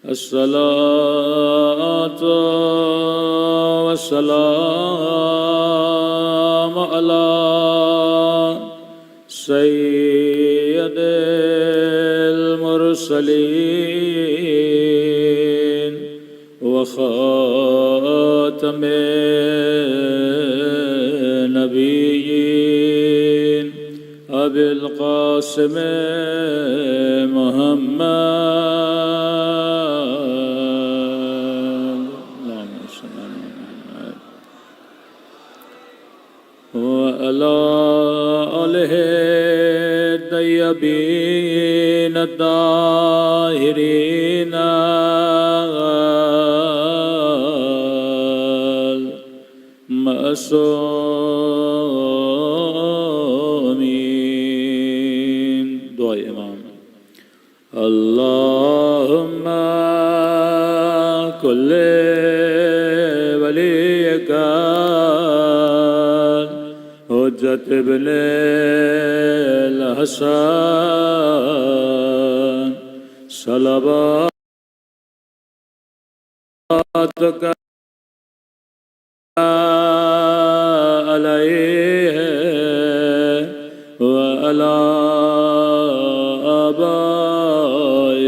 الصلاة والسلام على سيد المرسلين وخاتم النبيين أبي القاسم محمد وعلى آله الطيبين الطاهرين المعصومين. دعاء امام. اللهم كل وليك حجت ابن الحسن صلواتك عليه وعلى آبائه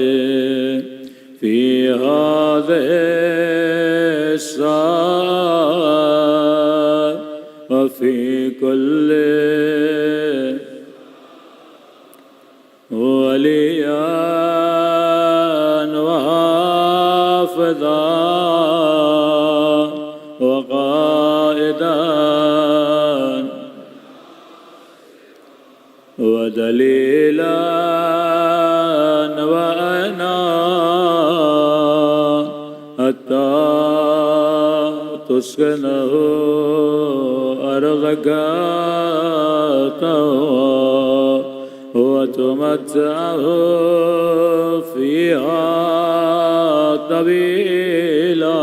في هذه الساعة وفي كل وليا وحافظا وقائدا ودليلا وعنا حتى تسكنه أرضك وتمتعه فيها طويلا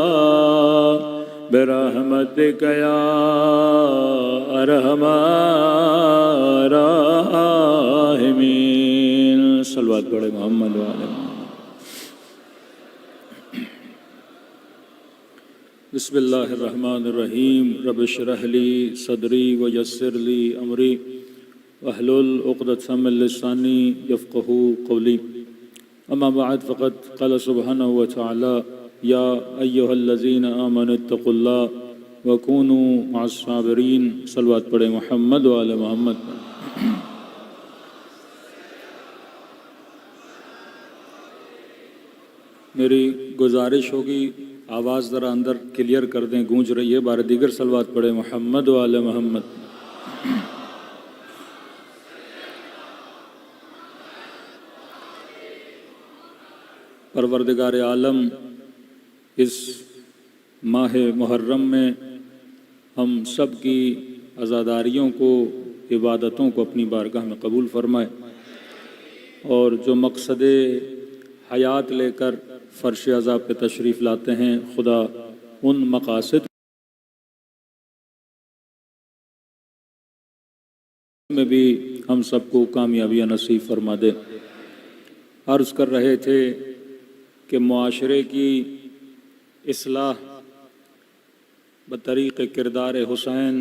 برحمتك يا أرحم الراحمين. صلوات پڑھے محمد وعلى محمد. بسم اللہ الرحمن الرحیم. رب اشرح لی صدری ویسر لی امری واحلل عقدۃ من لسانی یفقہوا قولی. اما بعد فقد قال سبحانہ وتعالی یا ایہا الذین آمنوا اتقوا اللہ وکونوا مع الصابرین. صلوات پڑھے محمد وعلی محمد. میری گزارش ہوگی آواز ذرا اندر کلیئر کر دیں، گونج رہی ہے. بار دیگر صلوات پڑھے محمد وعلی محمد. پروردگار عالم اس ماہ محرم میں ہم سب کی عزاداریوں کو، عبادتوں کو اپنی بارگاہ میں قبول فرمائے، اور جو مقصد حیات لے کر فرش عذاب پہ تشریف لاتے ہیں، خدا ان مقاصد میں بھی ہم سب کو کامیابیاں نصیب فرما دے. عرض کر رہے تھے کہ معاشرے کی اصلاح بطریق کردار حسین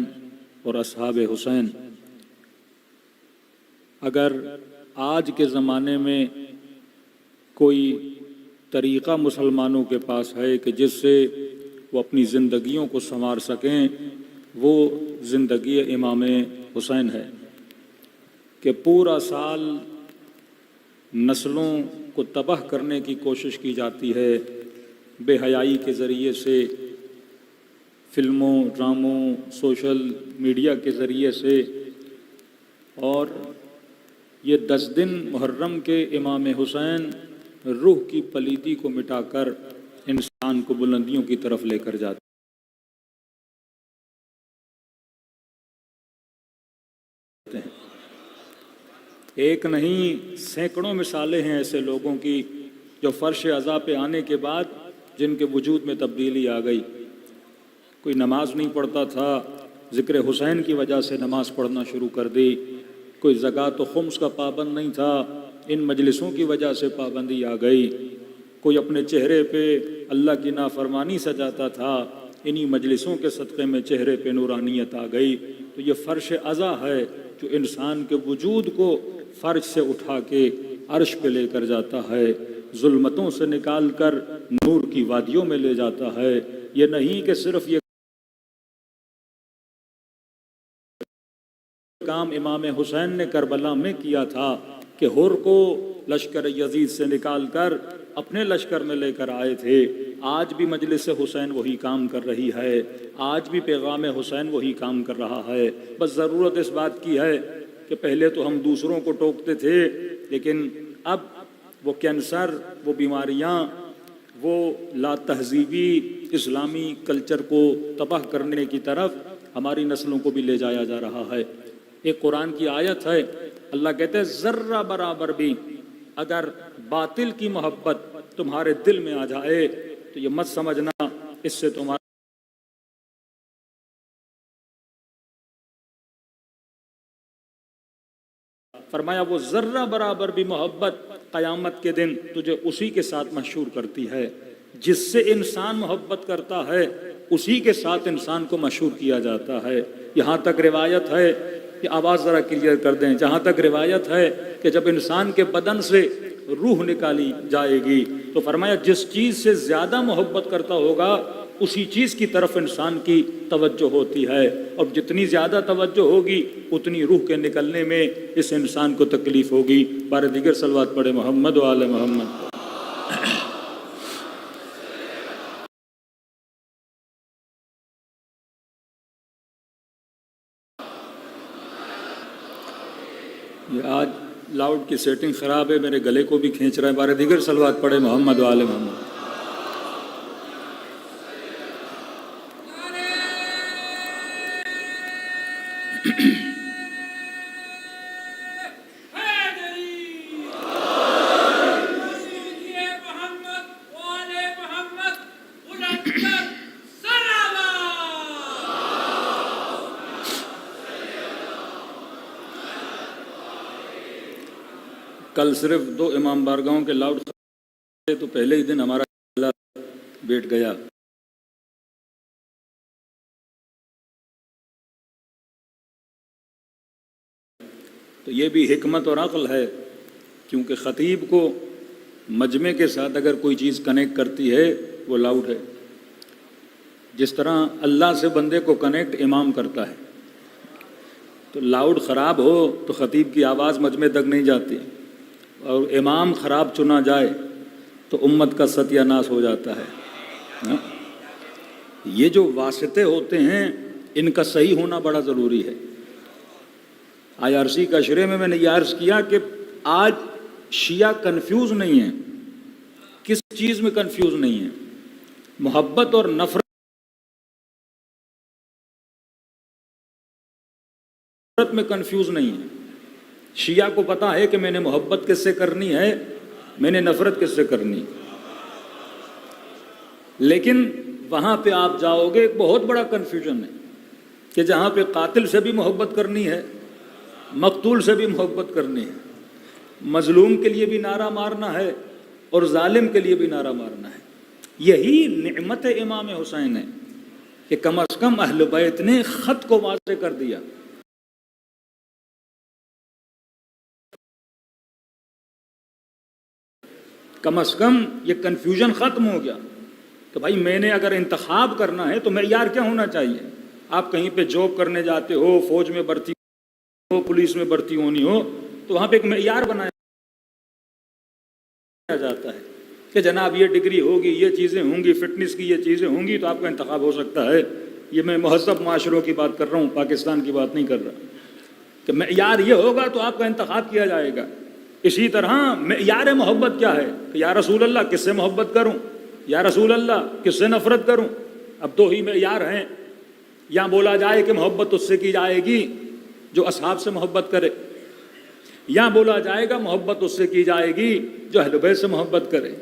اور اصحاب حسین. اگر آج کے زمانے میں کوئی طریقہ مسلمانوں کے پاس ہے کہ جس سے وہ اپنی زندگیوں کو سنوار سکیں، وہ زندگی امام حسین ہے کہ پورا سال نسلوں کو تباہ کرنے کی کوشش کی جاتی ہے بے حیائی کے ذریعے سے، فلموں، ڈراموں، سوشل میڈیا کے ذریعے سے. اور یہ 10 دن محرم کے امام حسین روح کی پلیدی کو مٹا کر انسان کو بلندیوں کی طرف لے کر جاتے ہیں. ایک نہیں سینکڑوں مثالیں ہیں ایسے لوگوں کی جو فرش عزا پہ آنے کے بعد جن کے وجود میں تبدیلی آ گئی. کوئی نماز نہیں پڑھتا تھا، ذکر حسین کی وجہ سے نماز پڑھنا شروع کر دی، کوئی زکوٰۃ و خمس کا پابند نہیں تھا، ان مجلسوں کی وجہ سے پابندی آ گئی، کوئی اپنے چہرے پہ اللہ کی نافرمانی سجاتا تھا، انہی مجلسوں کے صدقے میں چہرے پہ نورانیت آ گئی۔ تو یہ فرش عزا ہے جو انسان کے وجود کو فرش سے اٹھا کے عرش پہ لے کر جاتا ہے، ظلمتوں سے نکال کر نور کی وادیوں میں لے جاتا ہے۔ یہ نہیں کہ صرف یہ کام امام حسین نے کربلا میں کیا تھا کہ ہر کو لشکر یزید سے نکال کر اپنے لشکر میں لے کر آئے تھے، آج بھی مجلس حسین وہی کام کر رہی ہے، آج بھی پیغام حسین وہی کام کر رہا ہے۔ بس ضرورت اس بات کی ہے کہ پہلے تو ہم دوسروں کو ٹوکتے تھے، لیکن اب وہ کینسر، وہ بیماریاں، وہ لا تہذیبی اسلامی کلچر کو تباہ کرنے کی طرف ہماری نسلوں کو بھی لے جایا جا رہا ہے۔ ایک قرآن کی آیت ہے، اللہ کہتے ہیں ذرہ برابر بھی اگر باطل کی محبت تمہارے دل میں آ جائے تو یہ مت سمجھنا اس سے تمہارا فرمایا وہ ذرہ برابر بھی محبت قیامت کے دن تجھے اسی کے ساتھ محشور کرتی ہے، جس سے انسان محبت کرتا ہے اسی کے ساتھ انسان کو محشور کیا جاتا ہے۔ یہاں تک روایت ہے کہ آواز ذرا کلیئر کر دیں، جہاں تک روایت ہے کہ جب انسان کے بدن سے روح نکالی جائے گی تو فرمایا جس چیز سے زیادہ محبت کرتا ہوگا اسی چیز کی طرف انسان کی توجہ ہوتی ہے، اور جتنی زیادہ توجہ ہوگی اتنی روح کے نکلنے میں اس انسان کو تکلیف ہوگی۔ بار دیگر صلوات پڑھے محمد و آل محمد۔ یہ آج لاؤڈ کی سیٹنگ خراب ہے، میرے گلے کو بھی کھینچ رہا ہے۔ بار دیگر صلوات پڑھے محمد و آل محمد۔ کل صرف 2 امام بارگاہوں کے لاؤڈ تھے تو پہلے ہی دن ہمارا گلا بیٹھ گیا۔ تو یہ بھی حکمت اور عقل ہے، کیونکہ خطیب کو مجمع کے ساتھ اگر کوئی چیز کنیکٹ کرتی ہے وہ لاؤڈ ہے، جس طرح اللہ سے بندے کو کنیکٹ امام کرتا ہے۔ تو لاؤڈ خراب ہو تو خطیب کی آواز مجمع تک نہیں جاتی، اور امام خراب چنا جائے تو امت کا ستیہ ناش ہو جاتا ہے۔ یہ جو واسطے ہوتے ہیں ان کا صحیح ہونا بڑا ضروری ہے۔ IRC کا شرح میں نے یہ عرض کیا کہ آج شیعہ کنفیوز نہیں ہیں۔ کس چیز میں کنفیوز نہیں ہیں؟ محبت اور نفرت میں کنفیوز نہیں ہیں۔ شیعہ کو پتا ہے کہ میں نے محبت کس سے کرنی ہے، میں نے نفرت کس سے کرنی، لیکن وہاں پہ آپ جاؤ گے ایک بہت بڑا کنفیوژن ہے کہ جہاں پہ قاتل سے بھی محبت کرنی ہے، مقتول سے بھی محبت کرنی ہے، مظلوم کے لیے بھی نعرہ مارنا ہے اور ظالم کے لیے بھی نعرہ مارنا ہے۔ یہی نعمت امام حسین ہے کہ کم از کم اہل بیت نے خط کو واضح کر دیا۔ کم از کم یہ کنفیوژن ختم ہو گیا کہ بھائی میں نے اگر انتخاب کرنا ہے تو معیار کیا ہونا چاہیے؟ آپ کہیں پہ جاب کرنے جاتے ہو، فوج میں بھرتی ہو، پولیس میں بھرتی ہونی ہو، تو وہاں پہ ایک معیار بنایا جاتا ہے کہ جناب یہ ڈگری ہوگی، یہ چیزیں ہوں گی، فٹنس کی یہ چیزیں ہوں گی تو آپ کا انتخاب ہو سکتا ہے۔ یہ میں مہذب معاشروں کی بات کر رہا ہوں، پاکستان کی بات نہیں کر رہا، کہ معیار یہ ہوگا تو آپ کا انتخاب کیا جائے گا۔ اسی طرح معیار محبت کیا ہے کہ یا رسول اللہ کس سے محبت کروں، یا رسول اللہ کس سے نفرت کروں؟ اب 2 ہی معیار ہیں، یا بولا جائے کہ محبت اس سے کی جائے گی جو اصحاب سے محبت کرے، یا بولا جائے گا محبت اس سے کی جائے گی جو اہل بیت سے محبت کرے۔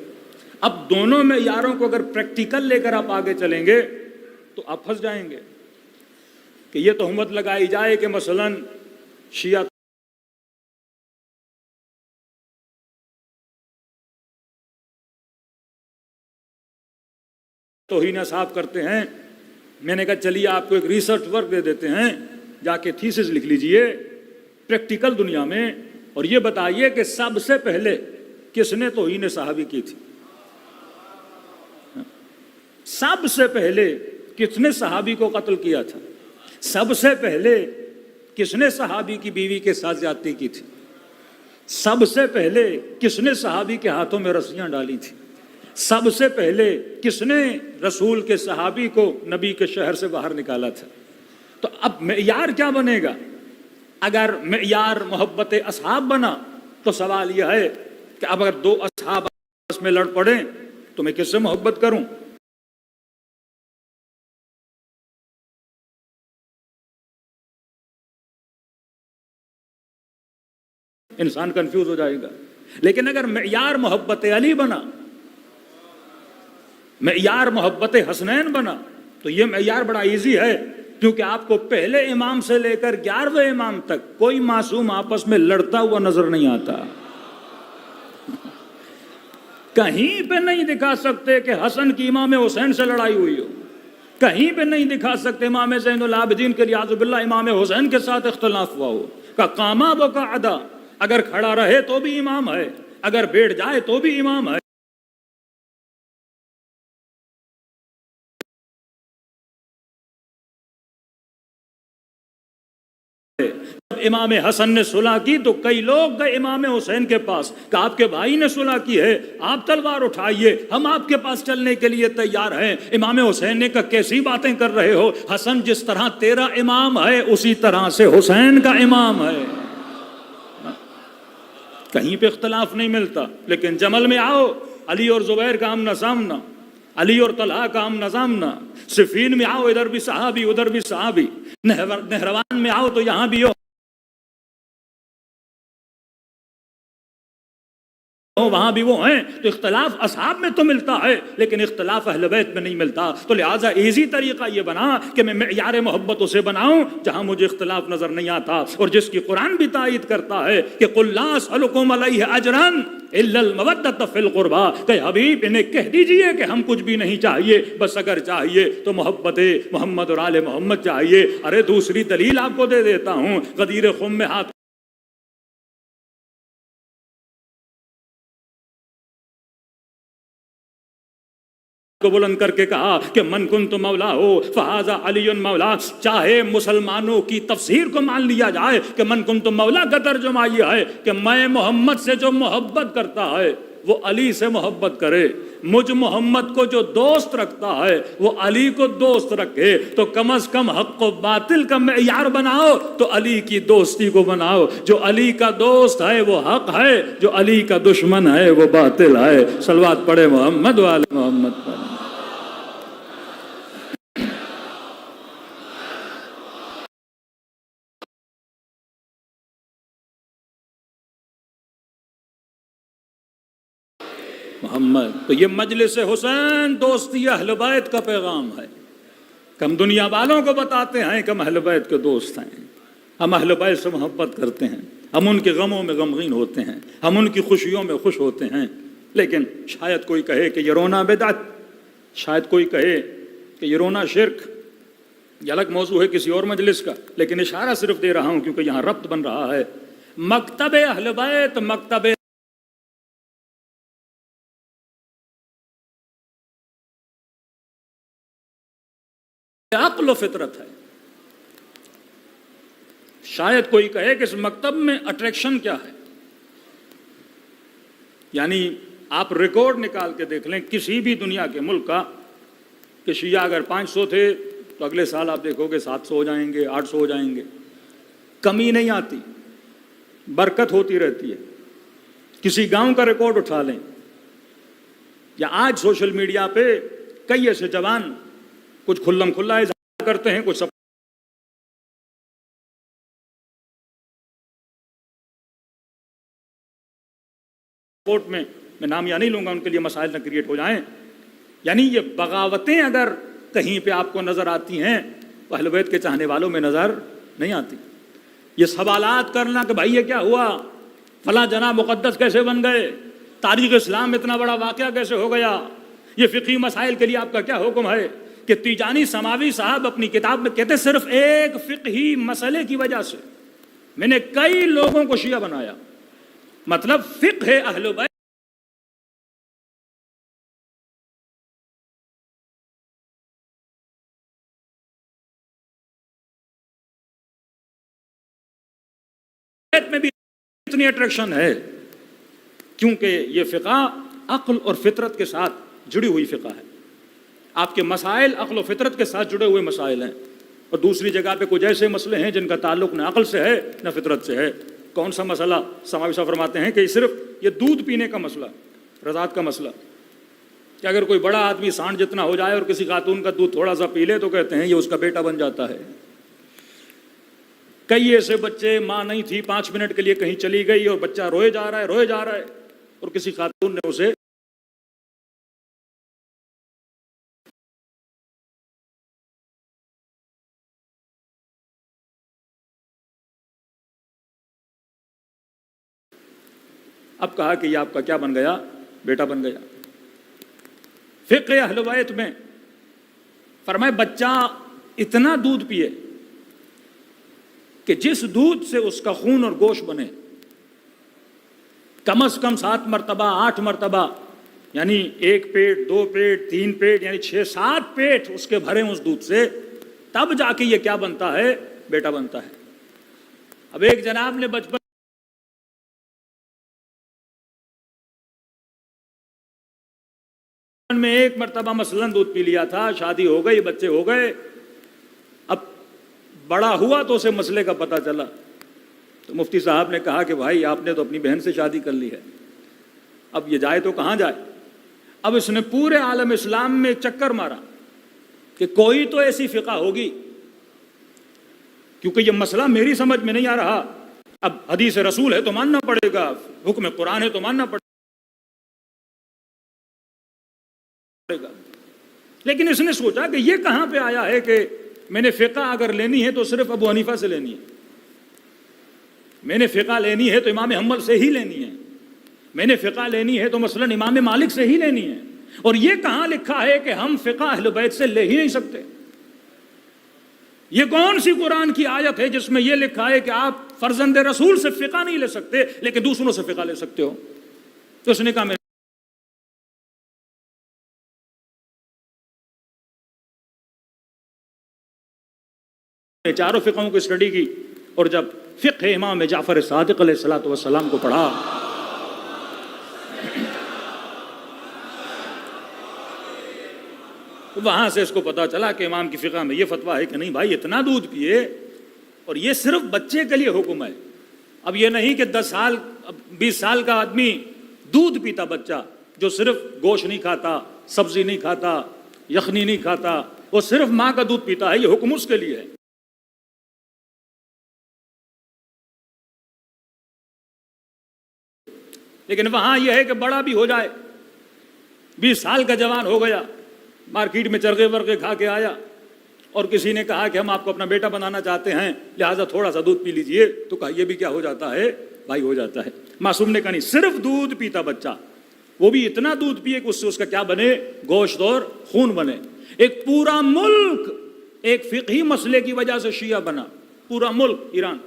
اب دونوں معیاروں کو اگر پریکٹیکل لے کر آپ آگے چلیں گے تو آپ پھنس جائیں گے۔ کہ یہ تہمت لگائی جائے کہ مثلاً شیعہ توہین اصحاب کرتے ہیں. میں نے کہا چلیے آپ کو ایک ریسرچ ورک دے دیتے ہیں، جا کے تھیسس لکھ لیجئے پریکٹیکل دنیا میں، اور یہ بتائیے کہ سب سے پہلے کس نے توہین صحابی کی تھی؟ سب سے پہلے کس نے صحابی کو قتل کیا تھا؟ سب سے پہلے کس نے صحابی کی بیوی کے ساتھ زیادتی کی تھی؟ سب سے پہلے کس نے صحابی کے ہاتھوں میں رسیاں ڈالی تھی؟ سب سے پہلے کس نے رسول کے صحابی کو نبی کے شہر سے باہر نکالا تھا؟ تو اب معیار کیا بنے گا؟ اگر معیار محبت اصحاب بنا تو سوال یہ ہے کہ اب اگر دو اصحاب آپس میں لڑ پڑیں تو میں کس سے محبت کروں؟ انسان کنفیوز ہو جائے گا. لیکن اگر معیار محبت علی بنا، معیار محبت حسنین بنا، تو یہ معیار بڑا ایزی ہے، کیونکہ آپ کو پہلے امام سے لے کر 11ویں امام تک کوئی معصوم آپس میں لڑتا ہوا نظر نہیں آتا. کہیں پہ نہیں دکھا سکتے کہ حسن کی امام حسین سے لڑائی ہوئی ہو، کہیں پہ نہیں دکھا سکتے امام زین العابدین کے ریاض باللہ امام حسین کے ساتھ اختلاف ہوا ہو. کا قاما وقعدا، اگر کھڑا رہے تو بھی امام ہے، اگر بیٹھ جائے تو بھی امام ہے. امام حسن نے صلح کی تو کئی لوگ گئے امام حسین کے پاس کہ آپ کے بھائی نے صلح کی ہے، آپ تلوار اٹھائیے، ہم آپ کے پاس چلنے کے لیے تیار ہیں. امام حسین نے کہا کیسی باتیں کر رہے ہو، حسن جس طرح تیرا امام ہے اسی طرح سے حسین کا امام ہے. کہیں پہ اختلاف نہیں ملتا. لیکن جمل میں آؤ، علی اور زبیر کا آمنا سامنا، علی اور طلحہ کا آمنا سامنا. صفین میں آؤ، ادھر بھی صحابی ادھر بھی صحابی. نہروان میں آؤ تو یہاں بھی ہو، وہاں بھی وہ ہیں. تو اختلاف اصحاب میں تو ملتا ہے لیکن اختلاف اہل بیت میں نہیں ملتا. تو لہٰذا ایزی طریقہ یہ بنا کہ میں معیار محبت اسے بناؤں جہاں مجھے اختلاف نظر نہیں آتا، اور جس کی قرآن بھی تائید کرتا ہے کہ قُلْ لَا أَسْأَلُكُمْ عَلَيْهِ أَجْرًا إِلَّا الْمَوَدَّةَ فِي الْقُرْبَى، کہ حبیب انہیں کہہ دیجئے کہ ہم کچھ بھی نہیں چاہیے، بس اگر چاہیے تو محبت محمد اور آل محمد چاہیے. ارے دوسری دلیل آپ کو دے دیتا ہوں. غدیر خم میں ہاتھ کو بلند کر کے کہا کہ من کنت مولا ہو فہذا علی مولا. چاہے مسلمانوں کی تفسیر کو مان لیا جائے کہ من کنت مولا کا ترجمہ یہ ہے کہ میں محمد سے جو محبت کرتا ہے وہ علی سے محبت کرے، مجھ محمد کو جو دوست رکھتا ہے وہ علی کو دوست رکھے. تو کم از کم حق و باطل کا معیار بناؤ تو علی کی دوستی کو بناؤ. جو علی کا دوست ہے وہ حق ہے، جو علی کا دشمن ہے وہ باطل ہے. صلوات پڑھے محمد وعلی محمد پڑھے. محمد. تو یہ مجلس حسین دوستی اہل بیت کا پیغام ہے. ہم دنیا والوں کو بتاتے ہیں کہ ہم اہل بیت کے دوست ہیں، ہم اہل بیت سے محبت کرتے ہیں، ہم ان کے غموں میں غمگین ہوتے ہیں، ہم ان کی خوشیوں میں خوش ہوتے ہیں. لیکن شاید کوئی کہے کہ یہ رونا بدعت، شاید کوئی کہے کہ یہ رونا شرک. یہ الگ موضوع ہے کسی اور مجلس کا، لیکن اشارہ صرف دے رہا ہوں کیونکہ یہاں ربط بن رہا ہے. مکتب اہل بیت مکتب عقل و فطرت ہے. شاید کوئی کہے کہ اس مکتب میں اٹریکشن کیا ہے. یعنی آپ ریکارڈ نکال کے دیکھ لیں کسی بھی دنیا کے ملک کا کہ شیعہ اگر 500 تھے تو اگلے سال آپ دیکھو گے 700 ہو جائیں گے، 800 ہو جائیں گے. کمی نہیں آتی، برکت ہوتی رہتی ہے. کسی گاؤں کا ریکارڈ اٹھا لیں، یا آج سوشل میڈیا پہ کئی ایسے جوان کچھ کھلم کھلا اظہار کرتے ہیں، کچھ سپورٹ میں نام یا نہیں لوں گا، ان کے لیے مسائل نہ کریٹ ہو جائیں. یعنی یہ بغاوتیں اگر کہیں پہ آپ کو نظر آتی ہیں اہل بیت کے چاہنے والوں میں نظر نہیں آتی۔ یہ سوالات کرنا کہ بھائی یہ کیا ہوا، فلاں جناب مقدس کیسے بن گئے، تاریخ اسلام میں اتنا بڑا واقعہ کیسے ہو گیا، یہ فقہی مسائل کے لیے آپ کا کیا حکم ہے، کہ تیجانی سماوی صاحب اپنی کتاب میں کہتے صرف ایک فقہی مسئلے کی وجہ سے میں نے کئی لوگوں کو شیعہ بنایا۔ مطلب فقہ اہل بیت میں بھی اتنی اٹریکشن ہے کیونکہ یہ فقہ عقل اور فطرت کے ساتھ جڑی ہوئی فقہ ہے۔ آپ کے مسائل عقل و فطرت کے ساتھ جڑے ہوئے مسائل ہیں، اور دوسری جگہ پہ کچھ ایسے مسئلے ہیں جن کا تعلق نہ عقل سے ہے نہ فطرت سے ہے۔ کون سا مسئلہ؟ سماوی صاحب فرماتے ہیں کہ صرف یہ دودھ پینے کا مسئلہ، رضاعت کا مسئلہ، کہ اگر کوئی بڑا آدمی سانڈ جتنا ہو جائے اور کسی خاتون کا دودھ تھوڑا سا پی لے تو کہتے ہیں یہ اس کا بیٹا بن جاتا ہے۔ کئی ایسے بچے، ماں نہیں تھی 5 منٹ کے لیے کہیں چلی گئی اور بچہ روئے جا رہا ہے اور کسی خاتون نے اسے اب کہا کہ یہ آپ کا کیا بن گیا، بیٹا بن گیا۔ فقہ اہل بیت میں فرمائے بچہ اتنا دودھ پیے کہ جس دودھ سے اس کا خون اور گوشت بنے، کم از کم 7 مرتبہ 8 مرتبہ، یعنی 1 پیٹ 2 پیٹ 3 پیٹ، یعنی 6-7 پیٹ اس کے بھرے اس دودھ سے، تب جا کے یہ کیا بنتا ہے، بیٹا بنتا ہے۔ اب ایک جناب نے بچپن میں 1 مرتبہ مثلاً دودھ پی لیا تھا، شادی ہو گئی، بچے ہو گئے، اب بڑا ہوا تو اسے مسئلے کا پتہ چلا، تو مفتی صاحب نے کہا کہ بھائی آپ نے تو اپنی بہن سے شادی کر لی ہے، اب یہ جائے تو کہاں جائے؟ اب اس نے پورے عالم اسلام میں چکر مارا کہ کوئی تو ایسی فقہ ہوگی، کیونکہ یہ مسئلہ میری سمجھ میں نہیں آ رہا، اب حدیث رسول ہے تو ماننا پڑے گا، حکم قرآن ہے تو ماننا پڑے گا۔ لیکن اس نے سوچا کہ یہ کہاں پہ آیا ہے کہ میں نے فقہ اگر لینی ہے تو صرف ابو حنیفہ سے لینی ہے، میں نے فقہ لینی ہے تو امام حنبل سے ہی لینی ہے، میں نے فقہ لینی ہے تو مثلا امام مالک سے ہی لینی ہے، اور یہ کہاں لکھا ہے کہ ہم فقہ اہل بیت سے لے ہی نہیں سکتے؟ یہ کون سی قرآن کی آیت ہے جس میں یہ لکھا ہے کہ آپ فرزند رسول سے فقہ نہیں لے سکتے لیکن دوسروں سے فقہ لے سکتے ہو؟ تو اس نے کہا میں چاروں فقہوں کی اسٹڈی کی، اور جب فقہ امام جعفر صادق علیہ الصلوۃ والسلام کو پڑھا وہاں سے اس کو پتا چلا کہ امام کی فقہ میں یہ فتویٰ ہے کہ نہیں بھائی اتنا دودھ پیے، اور یہ صرف بچے کے لیے حکم ہے۔ اب یہ نہیں کہ 10 سال 20 سال کا آدمی دودھ پیتا، بچہ جو صرف گوشت نہیں کھاتا، سبزی نہیں کھاتا، یخنی نہیں کھاتا، وہ صرف ماں کا دودھ پیتا ہے، یہ حکم اس کے لیے ہے۔ لیکن وہاں یہ ہے کہ بڑا بھی ہو جائے، 20 سال کا جوان ہو گیا، مارکیٹ میں چرغے ورغے کھا کے آیا، اور کسی نے کہا کہ ہم آپ کو اپنا بیٹا بنانا چاہتے ہیں لہٰذا تھوڑا سا دودھ پی لیجئے، تو کہا یہ بھی کیا ہو جاتا ہے بھائی، ہو جاتا ہے۔ معصوم نے کہا نہیں، صرف دودھ پیتا بچہ، وہ بھی اتنا دودھ پیے کہ اس سے اس کا کیا بنے، گوشت اور خون بنے۔ ایک پورا ملک ایک فقہی مسئلے کی وجہ سے شیعہ بنا، پورا ملک ایران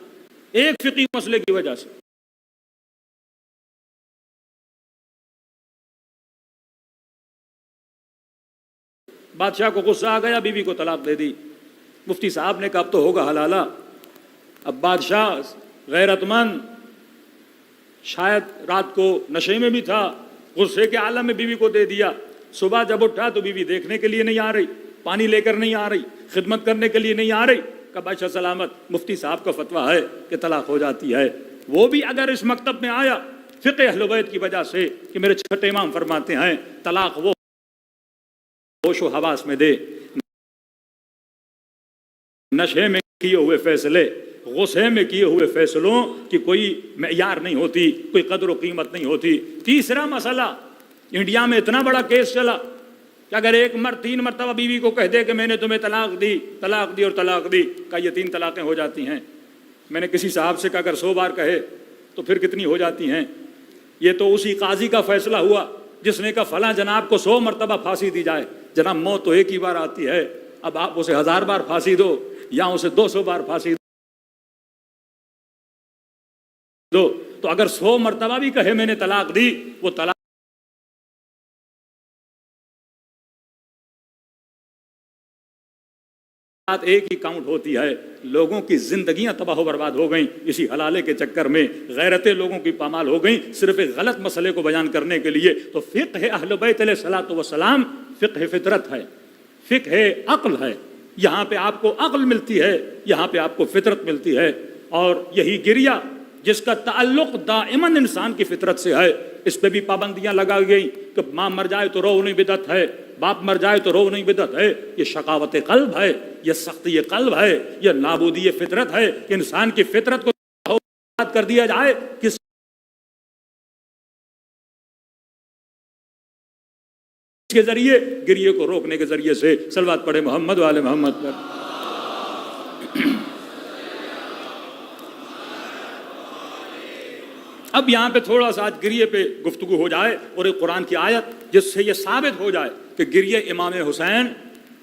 ایک فقہی مسئلے کی وجہ سے۔ بادشاہ کو غصہ آ گیا، بیوی کو طلاق دے دی۔ مفتی صاحب نے کہا اب تو ہوگا حلالہ۔ اب بادشاہ غیرت مند، شاید رات کو نشے میں بھی تھا، غصے کے عالم میں بیوی کو دے دیا۔ صبح جب اٹھا تو بیوی دیکھنے کے لیے نہیں آ رہی، پانی لے کر نہیں آ رہی، خدمت کرنے کے لیے نہیں آ رہی۔ کہ بادشاہ سلامت، مفتی صاحب کا فتویٰ ہے کہ طلاق ہو جاتی ہے۔ وہ بھی اگر اس مکتب میں آیا فقہ اہل بیت کی وجہ سے کہ میرے چھٹے امام فرماتے ہیں طلاق وہ ہوش و حواس میں دے، نشے میں کیے ہوئے فیصلے، غصے میں کیے ہوئے فیصلوں کی کوئی معیار نہیں ہوتی، کوئی قدر و قیمت نہیں ہوتی۔ تیسرا مسئلہ، انڈیا میں اتنا بڑا کیس چلا کہ اگر ایک مرد 3 مرتبہ بیوی کو کہہ دے کہ میں نے تمہیں طلاق دی اور طلاق دی، کہ یہ 3 طلاقیں ہو جاتی ہیں۔ میں نے کسی صاحب سے کہا اگر 100 بار کہے تو پھر کتنی ہو جاتی ہیں؟ یہ تو اسی قاضی کا فیصلہ ہوا جس نے کہا فلاں جناب کو 100 مرتبہ پھانسی دی جائے۔ جناب موت تو ایک ہی بار آتی ہے، اب آپ اسے 1000 بار پھانسی دو یا اسے 200 بار پھانسی دو، تو اگر 100 مرتبہ بھی کہے میں نے طلاق دی، وہ طلاق ایک ہی کاؤنٹ ہوتی ہے۔ لوگوں کی زندگیاں تباہ و برباد ہو گئیں اسی حلالے کے چکر میں، غیرتیں لوگوں کی پامال ہو گئیں صرف ایک غلط مسئلے کو بیان کرنے کے لیے۔ تو فقہ اہل بیت علیہ الصلوۃ والسلام فقہ فطرت ہے، فقہ عقل ہے۔ یہاں پہ آپ کو عقل ملتی ہے، یہاں پہ آپ کو فطرت ملتی ہے، اور یہی گریہ جس کا تعلق دائماً انسان کی فطرت سے ہے، اس پہ بھی پابندیاں لگائی گئی کہ ماں مر جائے تو رو نہیں بدعت ہے، باپ مر جائے تو رو نہیں بدعت ہے۔ یہ شقاوت قلب ہے، یہ سختی قلب ہے، یہ نابودی فطرت ہے کہ انسان کی فطرت کو برباد کر دیا جائے۔ کس کے ذریعے؟ گریے کو روکنے کے ذریعے سے۔ صلوات پڑھے محمد والے محمد پر۔ اب یہاں پہ تھوڑا سا آج گریے پہ گفتگو ہو جائے، اور ایک قرآن کی آیت جس سے یہ ثابت ہو جائے کہ گریے امام حسین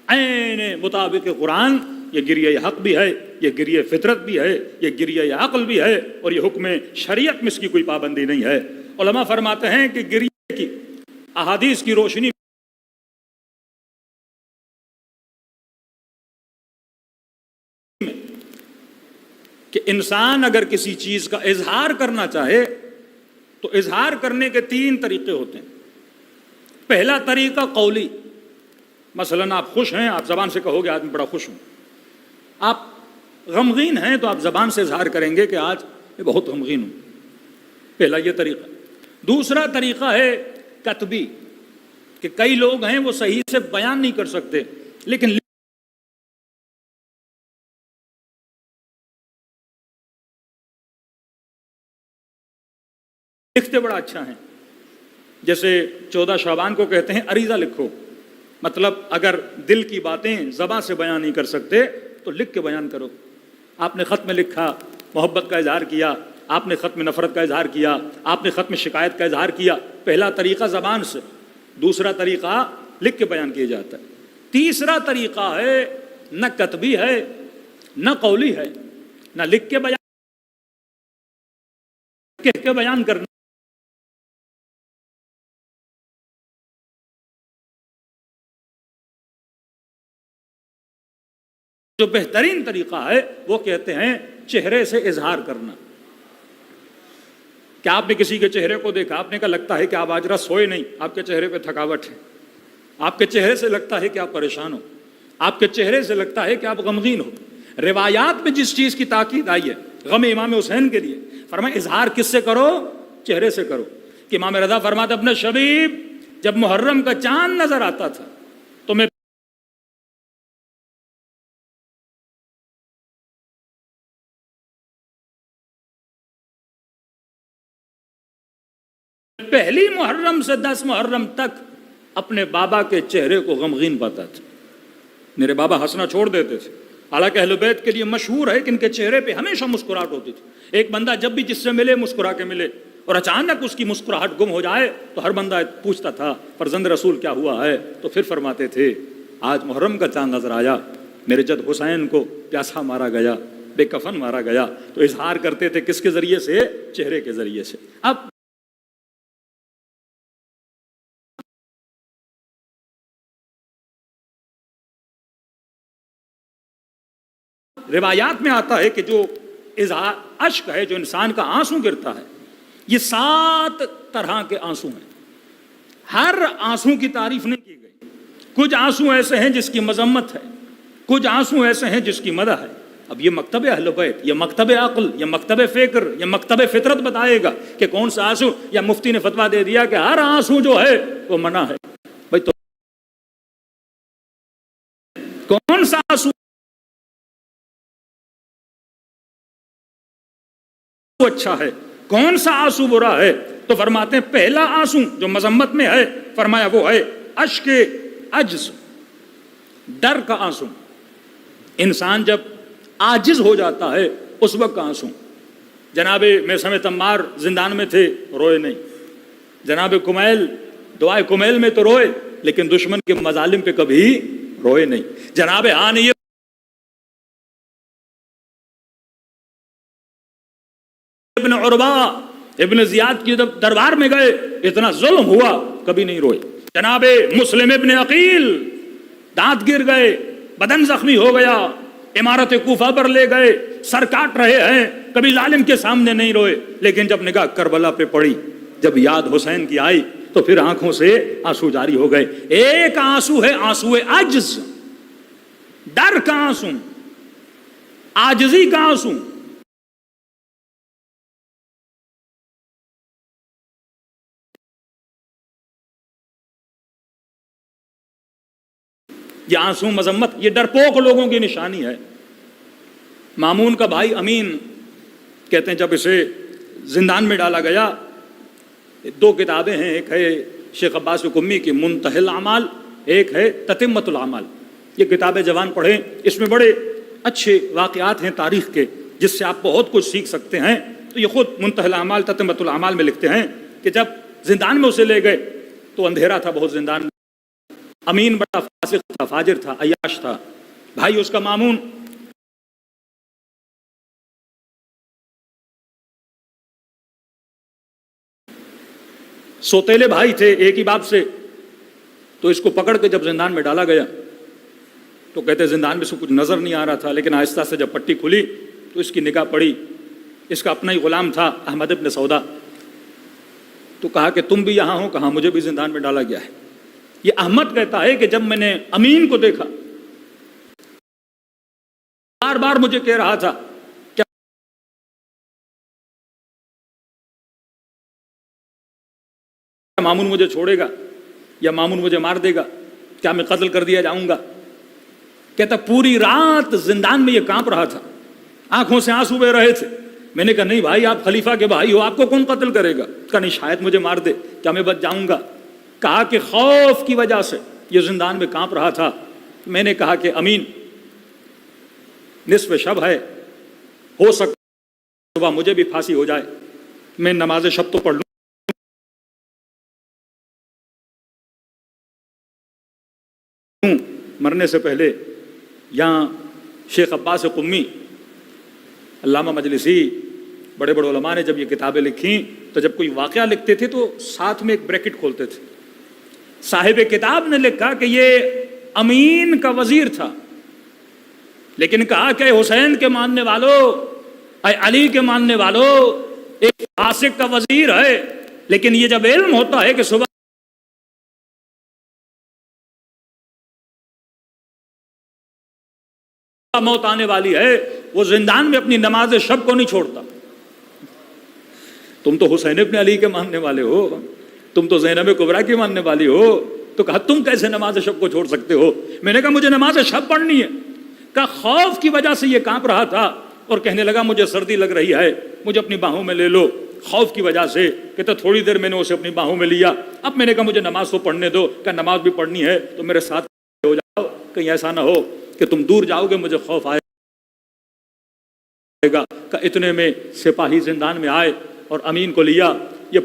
عین مطابق قرآن، یہ گریہ حق بھی ہے، یہ گریہ فطرت بھی ہے، یہ گریہ عقل بھی ہے، اور یہ حکم شریعت میں اس کی کوئی پابندی نہیں ہے۔ علماء فرماتے ہیں کہ گریہ کی احادیث کی روشنی کہ انسان اگر کسی چیز کا اظہار کرنا چاہے تو اظہار کرنے کے 3 طریقے ہوتے ہیں۔ پہلا طریقہ قولی، مثلا آپ خوش ہیں، آپ زبان سے کہو گے آج میں بڑا خوش ہوں۔ آپ غمگین ہیں تو آپ زبان سے اظہار کریں گے کہ آج میں بہت غمگین ہوں۔ پہلا یہ طریقہ۔ دوسرا طریقہ ہے کتبی، کہ کئی لوگ ہیں وہ صحیح سے بیان نہیں کر سکتے لیکن لکھتے بڑا اچھا ہیں۔ جیسے 14 شعبان کو کہتے ہیں عریضہ لکھو، مطلب اگر دل کی باتیں زبان سے بیان نہیں کر سکتے تو لکھ کے بیان کرو۔ آپ نے خط میں لکھا، محبت کا اظہار کیا، آپ نے خط میں نفرت کا اظہار کیا، آپ نے خط میں شکایت کا اظہار کیا۔ پہلا طریقہ زبان سے، دوسرا طریقہ لکھ کے بیان کیا جاتا ہے۔ تیسرا طریقہ ہے نہ کتبی ہے نہ قولی ہے، نہ لکھ کے بیان، کہہ کے بیان کرنا۔ جو بہترین طریقہ ہے وہ کہتے ہیں چہرے سے اظہار کرنا۔ کیا آپ نے کسی کے چہرے کو دیکھا، آپ نے کہا لگتا ہے کہ آپ آج رات سوئے نہیں، آپ کے چہرے پہ تھکاوٹ ہے، آپ کے چہرے سے لگتا ہے کہ آپ پریشان ہو، آپ کے چہرے سے لگتا ہے کہ آپ غمگین ہو۔ روایات میں جس چیز کی تاکید آئی ہے غم امام حسین کے لیے، فرمایا اظہار کس سے کرو؟ چہرے سے کرو۔ کہ امام رضا فرماتے ابن شبیب جب محرم کا چاند نظر آتا تھا تو میں پہلی محرم سے 10 محرم تک اپنے بابا کے چہرے کو غمگین پاتا تھا۔ میرے بابا ہنسنا چھوڑ دیتے تھے، حالانکہ اہل بیت کے لیے مشہور ہے کہ ان کے چہرے پہ ہمیشہ مسکراہٹ ہوتی تھی۔ ایک بندہ جب بھی جس سے ملے مسکرا کے ملے، اور اچانک اس کی مسکراہٹ گم ہو جائے تو ہر بندہ پوچھتا تھا فرزند رسول کیا ہوا ہے؟ تو پھر فرماتے تھے آج محرم کا چاند نظر آیا، میرے جد حسین کو پیاسا مارا گیا، بے کفن مارا گیا۔ تو اظہار کرتے تھے کس کے ذریعے سے؟ چہرے کے ذریعے سے۔ اب روایات میں آتا ہے کہ جو اظہار اشک ہے، جو انسان کا آنسو گرتا ہے، یہ 7 طرح کے آنسو ہیں۔ ہر آنسو کی تعریف نہیں کی گئی۔ کچھ آنسو ایسے ہیں جس کی مذمت ہے، کچھ آنسو ایسے ہیں جس کی مدح ہے۔ اب یہ مکتب اہل بیت، یہ مکتب عقل، یہ مکتب فکر، یہ مکتب فطرت بتائے گا کہ کون سا آنسو، یا مفتی نے فتویٰ دے دیا کہ ہر آنسو جو ہے وہ منع ہے۔ بھائی تو کون سا آنسو اچھا ہے، کون سا آنسو برا ہے؟ تو فرماتے ہیں پہلا آنسو جو مذمت میں ہے، فرمایا وہ ہے اشک عجز، ڈر کا آنسو. انسان جب عاجز ہو جاتا ہے اس وقت کا آنسو. جناب میثم تمار زندان میں تھے، روئے نہیں. جناب کمیل دعائے کمیل میں تو روئے، لیکن دشمن کے مظالم پہ کبھی روئے نہیں. جناب ہانی ابن عربہ ابن زیاد کی جب دربار میں گئے، اتنا ظلم ہوا، کبھی نہیں روئے. جناب مسلم ابن عقیل دانت گر گئے، بدن زخمی ہو گیا، عمارت کوفہ پر لے گئے، سر کاٹ رہے ہیں، کبھی ظالم کے سامنے نہیں روئے. لیکن جب نگاہ کربلا پہ پڑی، جب یاد حسین کی آئی، تو پھر آنکھوں سے آنسو جاری ہو گئے. ایک آنسو ہے آنسو عجز، ڈر کا آنسو، عاجزی کا آنسو. یہ آنسو مذمت، یہ ڈرپوک لوگوں کی نشانی ہے. مامون کا بھائی امین کہتے ہیں جب اسے زندان میں ڈالا گیا، دو کتابیں ہیں، ایک ہے شیخ عباس قمی کی منتہی الاعمال، ایک ہے تتمۃ الاعمال. یہ کتابیں جوان پڑھیں، اس میں بڑے اچھے واقعات ہیں تاریخ کے جس سے آپ بہت کچھ سیکھ سکتے ہیں. تو یہ خود منتہی الاعمال تتمۃ الاعمال میں لکھتے ہیں کہ جب زندان میں اسے لے گئے تو اندھیرا تھا بہت زندان میں. امین بڑا فاسق تھا، فاجر تھا، عیاش تھا. بھائی اس کا مامون سوتیلے بھائی تھے ایک ہی باپ سے. تو اس کو پکڑ کے جب زندان میں ڈالا گیا تو کہتے زندان میں سے کچھ نظر نہیں آ رہا تھا، لیکن آہستہ سے جب پٹی کھلی تو اس کی نگاہ پڑی. اس کا اپنا ہی غلام تھا احمد ابن سودا. تو کہا کہ تم بھی یہاں ہو؟ کہا مجھے بھی زندان میں ڈالا گیا ہے. یہ احمد کہتا ہے کہ جب میں نے امین کو دیکھا، بار بار مجھے کہہ رہا تھا کیا مامون مجھے چھوڑے گا یا مامون مجھے مار دے گا، کیا میں قتل کر دیا جاؤں گا. کہتا پوری رات زندان میں یہ کانپ رہا تھا، آنکھوں سے آنسو بہ رہے تھے. میں نے کہا نہیں بھائی، آپ خلیفہ کے بھائی ہو، آپ کو کون قتل کرے گا. کہا نہیں، شاید مجھے مار دے، کیا میں بچ جاؤں گا. کہا کہ خوف کی وجہ سے یہ زندان میں کانپ رہا تھا. میں نے کہا کہ امین نصف شب ہے، ہو سکتا صبح مجھے بھی پھانسی ہو جائے، میں نماز شب تو پڑھ لوں. مرنے سے پہلے یہاں شیخ عباس قمی، علامہ مجلسی، بڑے بڑے علماء نے جب یہ کتابیں لکھیں تو جب کوئی واقعہ لکھتے تھے تو ساتھ میں ایک بریکٹ کھولتے تھے. صاحب کتاب نے لکھا کہ یہ امین کا وزیر تھا، لیکن کہا کہ حسین کے ماننے والوں، اے علی کے ماننے والوں، ایک فاسق کا وزیر ہے، لیکن یہ جب علم ہوتا ہے کہ صبح موت آنے والی ہے، وہ زندان میں اپنی نماز شب کو نہیں چھوڑتا. تم تو حسین ابن علی کے ماننے والے ہو، تم تو زینب کبریٰ کی ماننے والی ہو، تو کہا تم کیسے نماز شب کو چھوڑ سکتے ہو. میں نے کہا مجھے نماز شب پڑھنی ہے. کہا خوف کی وجہ سے یہ کانپ رہا تھا اور کہنے لگا مجھے سردی لگ رہی ہے، مجھے اپنی باہوں میں لے لو. خوف کی وجہ سے کہتا تھوڑی دیر میں نے اسے اپنی باہوں میں لیا. اب میں نے کہا مجھے نماز تو پڑھنے دو. کہا نماز بھی پڑھنی ہے تو میرے ساتھ ہو جاؤ، کہیں ایسا نہ ہو کہ تم دور جاؤ گے، مجھے خوف آئے گا. کہ اتنے میں سپاہی زندان میں آئے اور امین کو لیا. یہ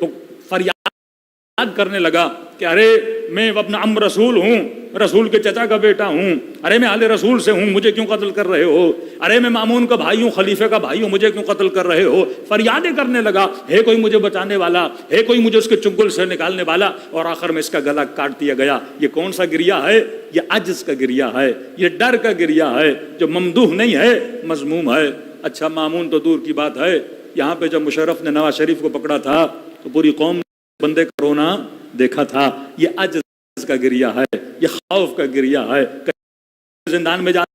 فریاد کرنے لگا کہ ارے میں ابن عم رسول ہوں، رسول کے چچا کا بیٹا ہوں، ارے میں آل رسول سے ہوں، مجھے کیوں قتل کر رہے ہو. ارے میں مامون کا بھائی ہوں، خلیفہ کا بھائی ہوں، مجھے کیوں قتل کر رہے ہو. فریادیں کرنے لگا، ہے کوئی مجھے بچانے والا، ہے کوئی مجھے اس کے چنگل سے نکالنے والا. اور آخر میں اس کا گلا کاٹ دیا گیا. یہ کون سا گریہ ہے؟ یہ عجز کا گریہ ہے، یہ ڈر کا گریہ ہے، جو ممدوح نہیں ہے، مذموم ہے. اچھا مامون تو دور کی بات ہے، یہاں پہ جب مشرف نے نواز شریف کو پکڑا تھا تو پوری قوم نے بندے کا رونا دیکھا تھا. یہ عجز کا گریہ ہے، یہ خوف کا گریہ ہے. زندان میں جاتے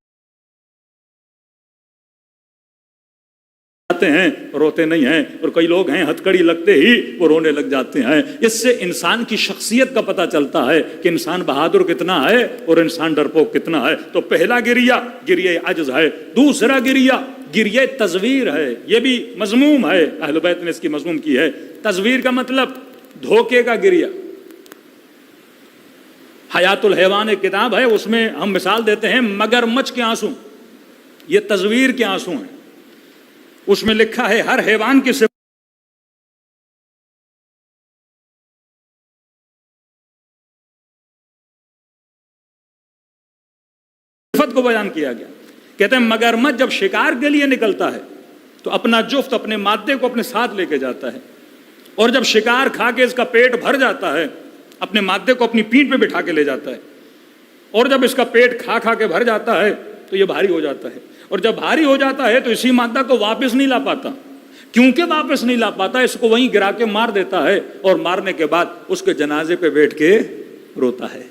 ہیں روتے نہیں ہیں، اور کئی لوگ ہیں ہتھکڑی لگتے ہی وہ رونے لگ جاتے ہیں. اس سے انسان کی شخصیت کا پتہ چلتا ہے کہ انسان بہادر کتنا ہے اور انسان ڈرپوک کتنا ہے. تو پہلا گریہ عجز ہے. دوسرا گریہ تزویر ہے. یہ بھی مذموم ہے، اہل بیت نے اس کی مذموم کی ہے. تزویر کا مطلب دھوکے کا گریہ. حیات الحیوان ایک کتاب ہے، اس میں ہم مثال دیتے ہیں مگرمچھ کے آنسو، یہ تصویر کے آنسو ہیں. اس میں لکھا ہے ہر حیوان کی صفت کو بیان کیا گیا. کہتے ہیں مگرمچھ جب شکار کے لیے نکلتا ہے تو اپنا جفت اپنے مادے کو اپنے ساتھ لے کے جاتا ہے، اور جب شکار کھا کے اس کا پیٹ بھر جاتا ہے اپنے مادے کو اپنی پیٹھ پہ بٹھا کے لے جاتا ہے، اور جب اس کا پیٹ کھا کھا کے بھر جاتا ہے تو یہ بھاری ہو جاتا ہے، اور جب بھاری ہو جاتا ہے تو اسی مادہ کو واپس نہیں لا پاتا. کیونکہ واپس نہیں لا پاتا اس کو وہیں گرا کے مار دیتا ہے، اور مارنے کے بعد اس کے جنازے پہ بیٹھ کے روتا ہے.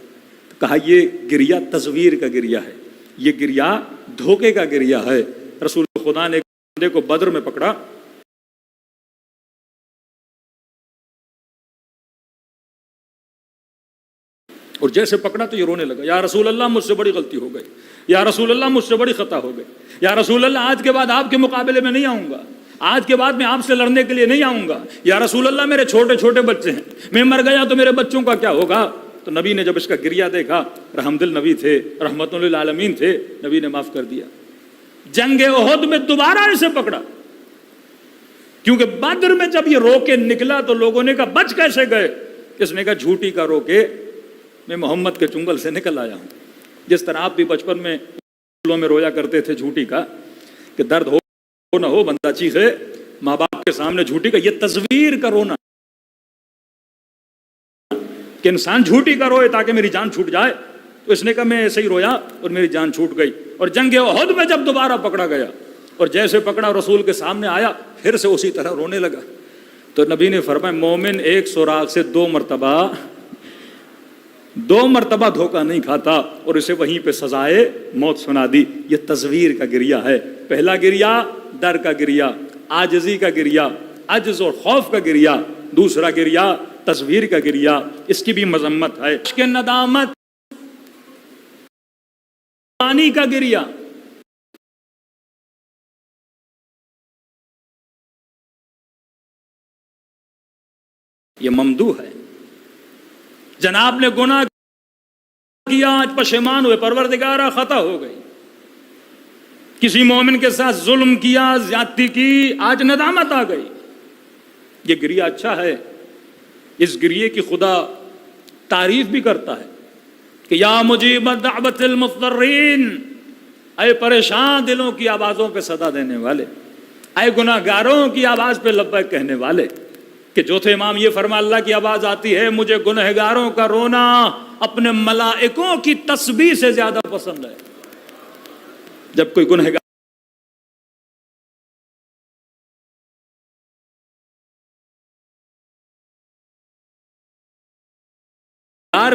کہا یہ گریا تصویر کا گریا ہے، یہ گریا دھوکے کا گریا ہے. رسول خدا نے ایک بندے کو بدر میں پکڑا، اور جیسے پکڑا تو یہ رونے لگا، یا رسول اللہ مجھ سے بڑی غلطی ہو گئی، یا رسول اللہ مجھ سے بڑی خطا ہو گئی، یا رسول اللہ آج کے بعد آپ کے مقابلے میں نہیں آؤں گا، آج کے بعد میں آپ سے لڑنے کے لیے نہیں آؤں گا، یا رسول اللہ میرے چھوٹے چھوٹے بچے ہیں، میں مر گیا تو میرے بچوں کا کیا ہوگا. تو نبی نے جب اس کا گریا دیکھا، رحمت النبی تھے، رحمت للعالمین تھے، نبی نے معاف کر دیا. جنگ احد میں دوبارہ اسے پکڑا، کیونکہ بدر میں جب یہ رو کے نکلا تو لوگوں نے کہا بچ کیسے گئے؟ اس نے کہا جھوٹی کا رو کے میں محمد کے چنگل سے نکل آیا ہوں. جس طرح آپ بھی بچپن میں اسکولوں میں رویا کرتے تھے جھوٹی کا، کہ درد ہو نہ ہو بندہ چیخے ماں باپ کے سامنے جھوٹی کا، یہ تصویر کا رونا کہ انسان جھوٹی کا روئے تاکہ میری جان چھوٹ جائے. تو اس نے کہا میں ایسے ہی رویا اور میری جان چھوٹ گئی. اور جنگ احد میں جب دوبارہ پکڑا گیا اور جیسے پکڑا رسول کے سامنے آیا پھر سے اسی طرح رونے لگا. تو نبی نے فرمایا مومن ایک سوراخ سے دو مرتبہ دھوکہ نہیں کھاتا، اور اسے وہیں پہ سزائے موت سنا دی. یہ تصویر کا گریا ہے. پہلا گریا ڈر کا گریا، عاجزی کا گریا، عجز اور خوف کا گریا. دوسرا گریا تصویر کا گریا، اس کی بھی مذمت ہے. عشق ندامت پانی کا گریا. یہ ممدوح ہے. جناب نے گناہ کیا، آج پشیمان ہوئے، پروردگارا خطا ہو گئی. کسی مومن کے ساتھ ظلم کیا، زیادتی کی، آج ندامت آ گئی. یہ گریا اچھا ہے. اس گریے کی خدا تعریف بھی کرتا ہے کہ یا مجیب دعوت المضطرین، اے پریشان دلوں کی آوازوں پہ صدا دینے والے، اے گناہگاروں کی آواز پہ لبیک کہنے والے. کہ چوتھے امام یہ فرما اللہ کی آواز آتی ہے مجھے گنہگاروں کا رونا اپنے ملائکوں کی تسبیح سے زیادہ پسند ہے. جب کوئی گنہگار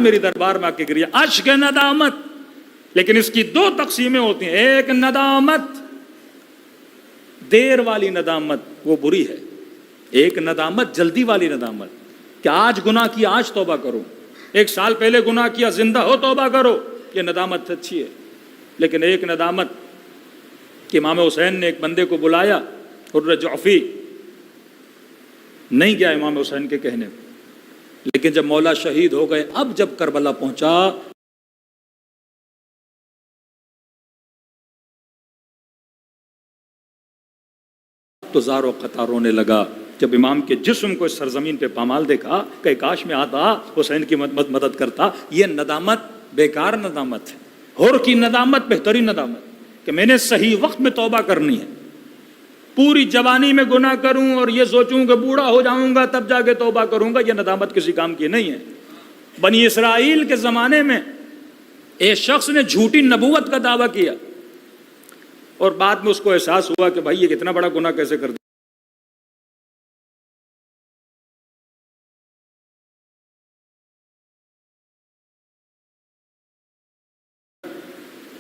میری دربار میں آ کے گریا، اشک ندامت. لیکن اس کی دو تقسیمیں ہوتی ہیں. ایک ندامت دیر والی ندامت، وہ بری ہے. ایک ندامت جلدی والی ندامت کہ آج گناہ کیا آج توبہ کرو، ایک سال پہلے گناہ کیا زندہ ہو توبہ کرو، یہ ندامت اچھی ہے. لیکن ایک ندامت کہ امام حسین نے ایک بندے کو بلایا، حر جعفی نہیں گیا امام حسین کے کہنے پہ، لیکن جب مولا شہید ہو گئے، اب جب کربلا پہنچا تو زار و قطع رونے لگا. جب امام کے جسم کو اس سرزمین پہ پامال دیکھا کہ کاش میں آتا حسین کی مدد کرتا. یہ ندامت بیکار ندامت ہے. حر کی ندامت بہترین ندامت کہ میں نے صحیح وقت میں توبہ کرنی ہے. پوری جوانی میں گناہ کروں اور یہ سوچوں کہ بوڑھا ہو جاؤں گا تب جا کے توبہ کروں گا، یہ ندامت کسی کام کی نہیں ہے. بنی اسرائیل کے زمانے میں ایک شخص نے جھوٹی نبوت کا دعویٰ کیا اور بعد میں اس کو احساس ہوا کہ بھائی یہ کتنا بڑا گناہ کیسے کر دیا.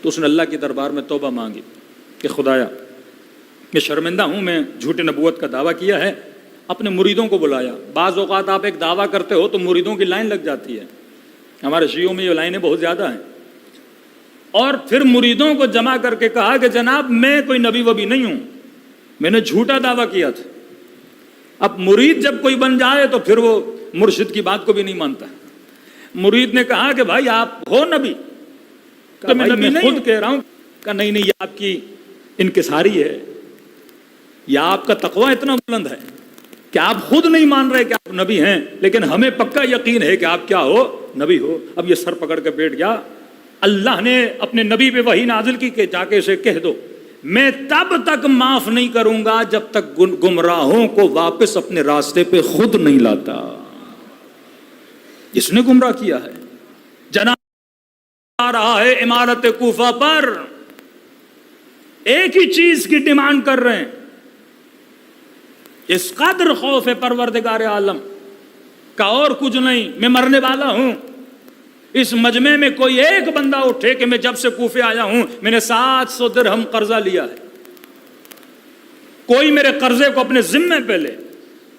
تو اس نے اللہ کے دربار میں توبہ مانگی کہ خدایا میں شرمندہ ہوں، میں جھوٹی نبوت کا دعویٰ کیا ہے. اپنے مریدوں کو بلایا. بعض اوقات آپ ایک دعویٰ کرتے ہو تو مریدوں کی لائن لگ جاتی ہے. ہمارے شیعوں میں یہ لائنیں بہت زیادہ ہیں. اور پھر مریدوں کو جمع کر کے کہا کہ جناب میں کوئی نبی وبی نہیں ہوں، میں نے جھوٹا دعویٰ کیا تھا. اب مرید جب کوئی بن جائے تو پھر وہ مرشد کی بات کو بھی نہیں مانتا. مرید نے کہا کہ بھائی آپ ہو نبی؟ کہ میں نبی نہیں خود کہہ رہا ہوں. کہ نہیں نہیں، یہ آپ کی انکساری ہے، یا آپ کا تقوی اتنا بلند ہے کہ آپ خود نہیں مان رہے کہ آپ نبی ہیں، لیکن ہمیں پکا یقین ہے کہ آپ کیا ہو؟ نبی ہو. اب یہ سر پکڑ کے بیٹھ گیا. اللہ نے اپنے نبی پہ وحی نازل کی کہ جا کے اسے کہہ دو میں تب تک معاف نہیں کروں گا جب تک گمراہوں کو واپس اپنے راستے پہ خود نہیں لاتا. جس نے گمراہ کیا ہے جناب آ رہا ہے امارت کوفہ پر، ایک ہی چیز کی ڈیمانڈ کر رہے ہیں. اس قدر خوف ہے پروردگار عالم کا اور کچھ نہیں. میں مرنے والا ہوں، اس مجمع میں کوئی ایک بندہ اٹھے کہ میں جب سے کوفے آیا ہوں میں نے 700 درہم قرضہ لیا ہے، کوئی میرے قرضے کو اپنے ذمے پہ لے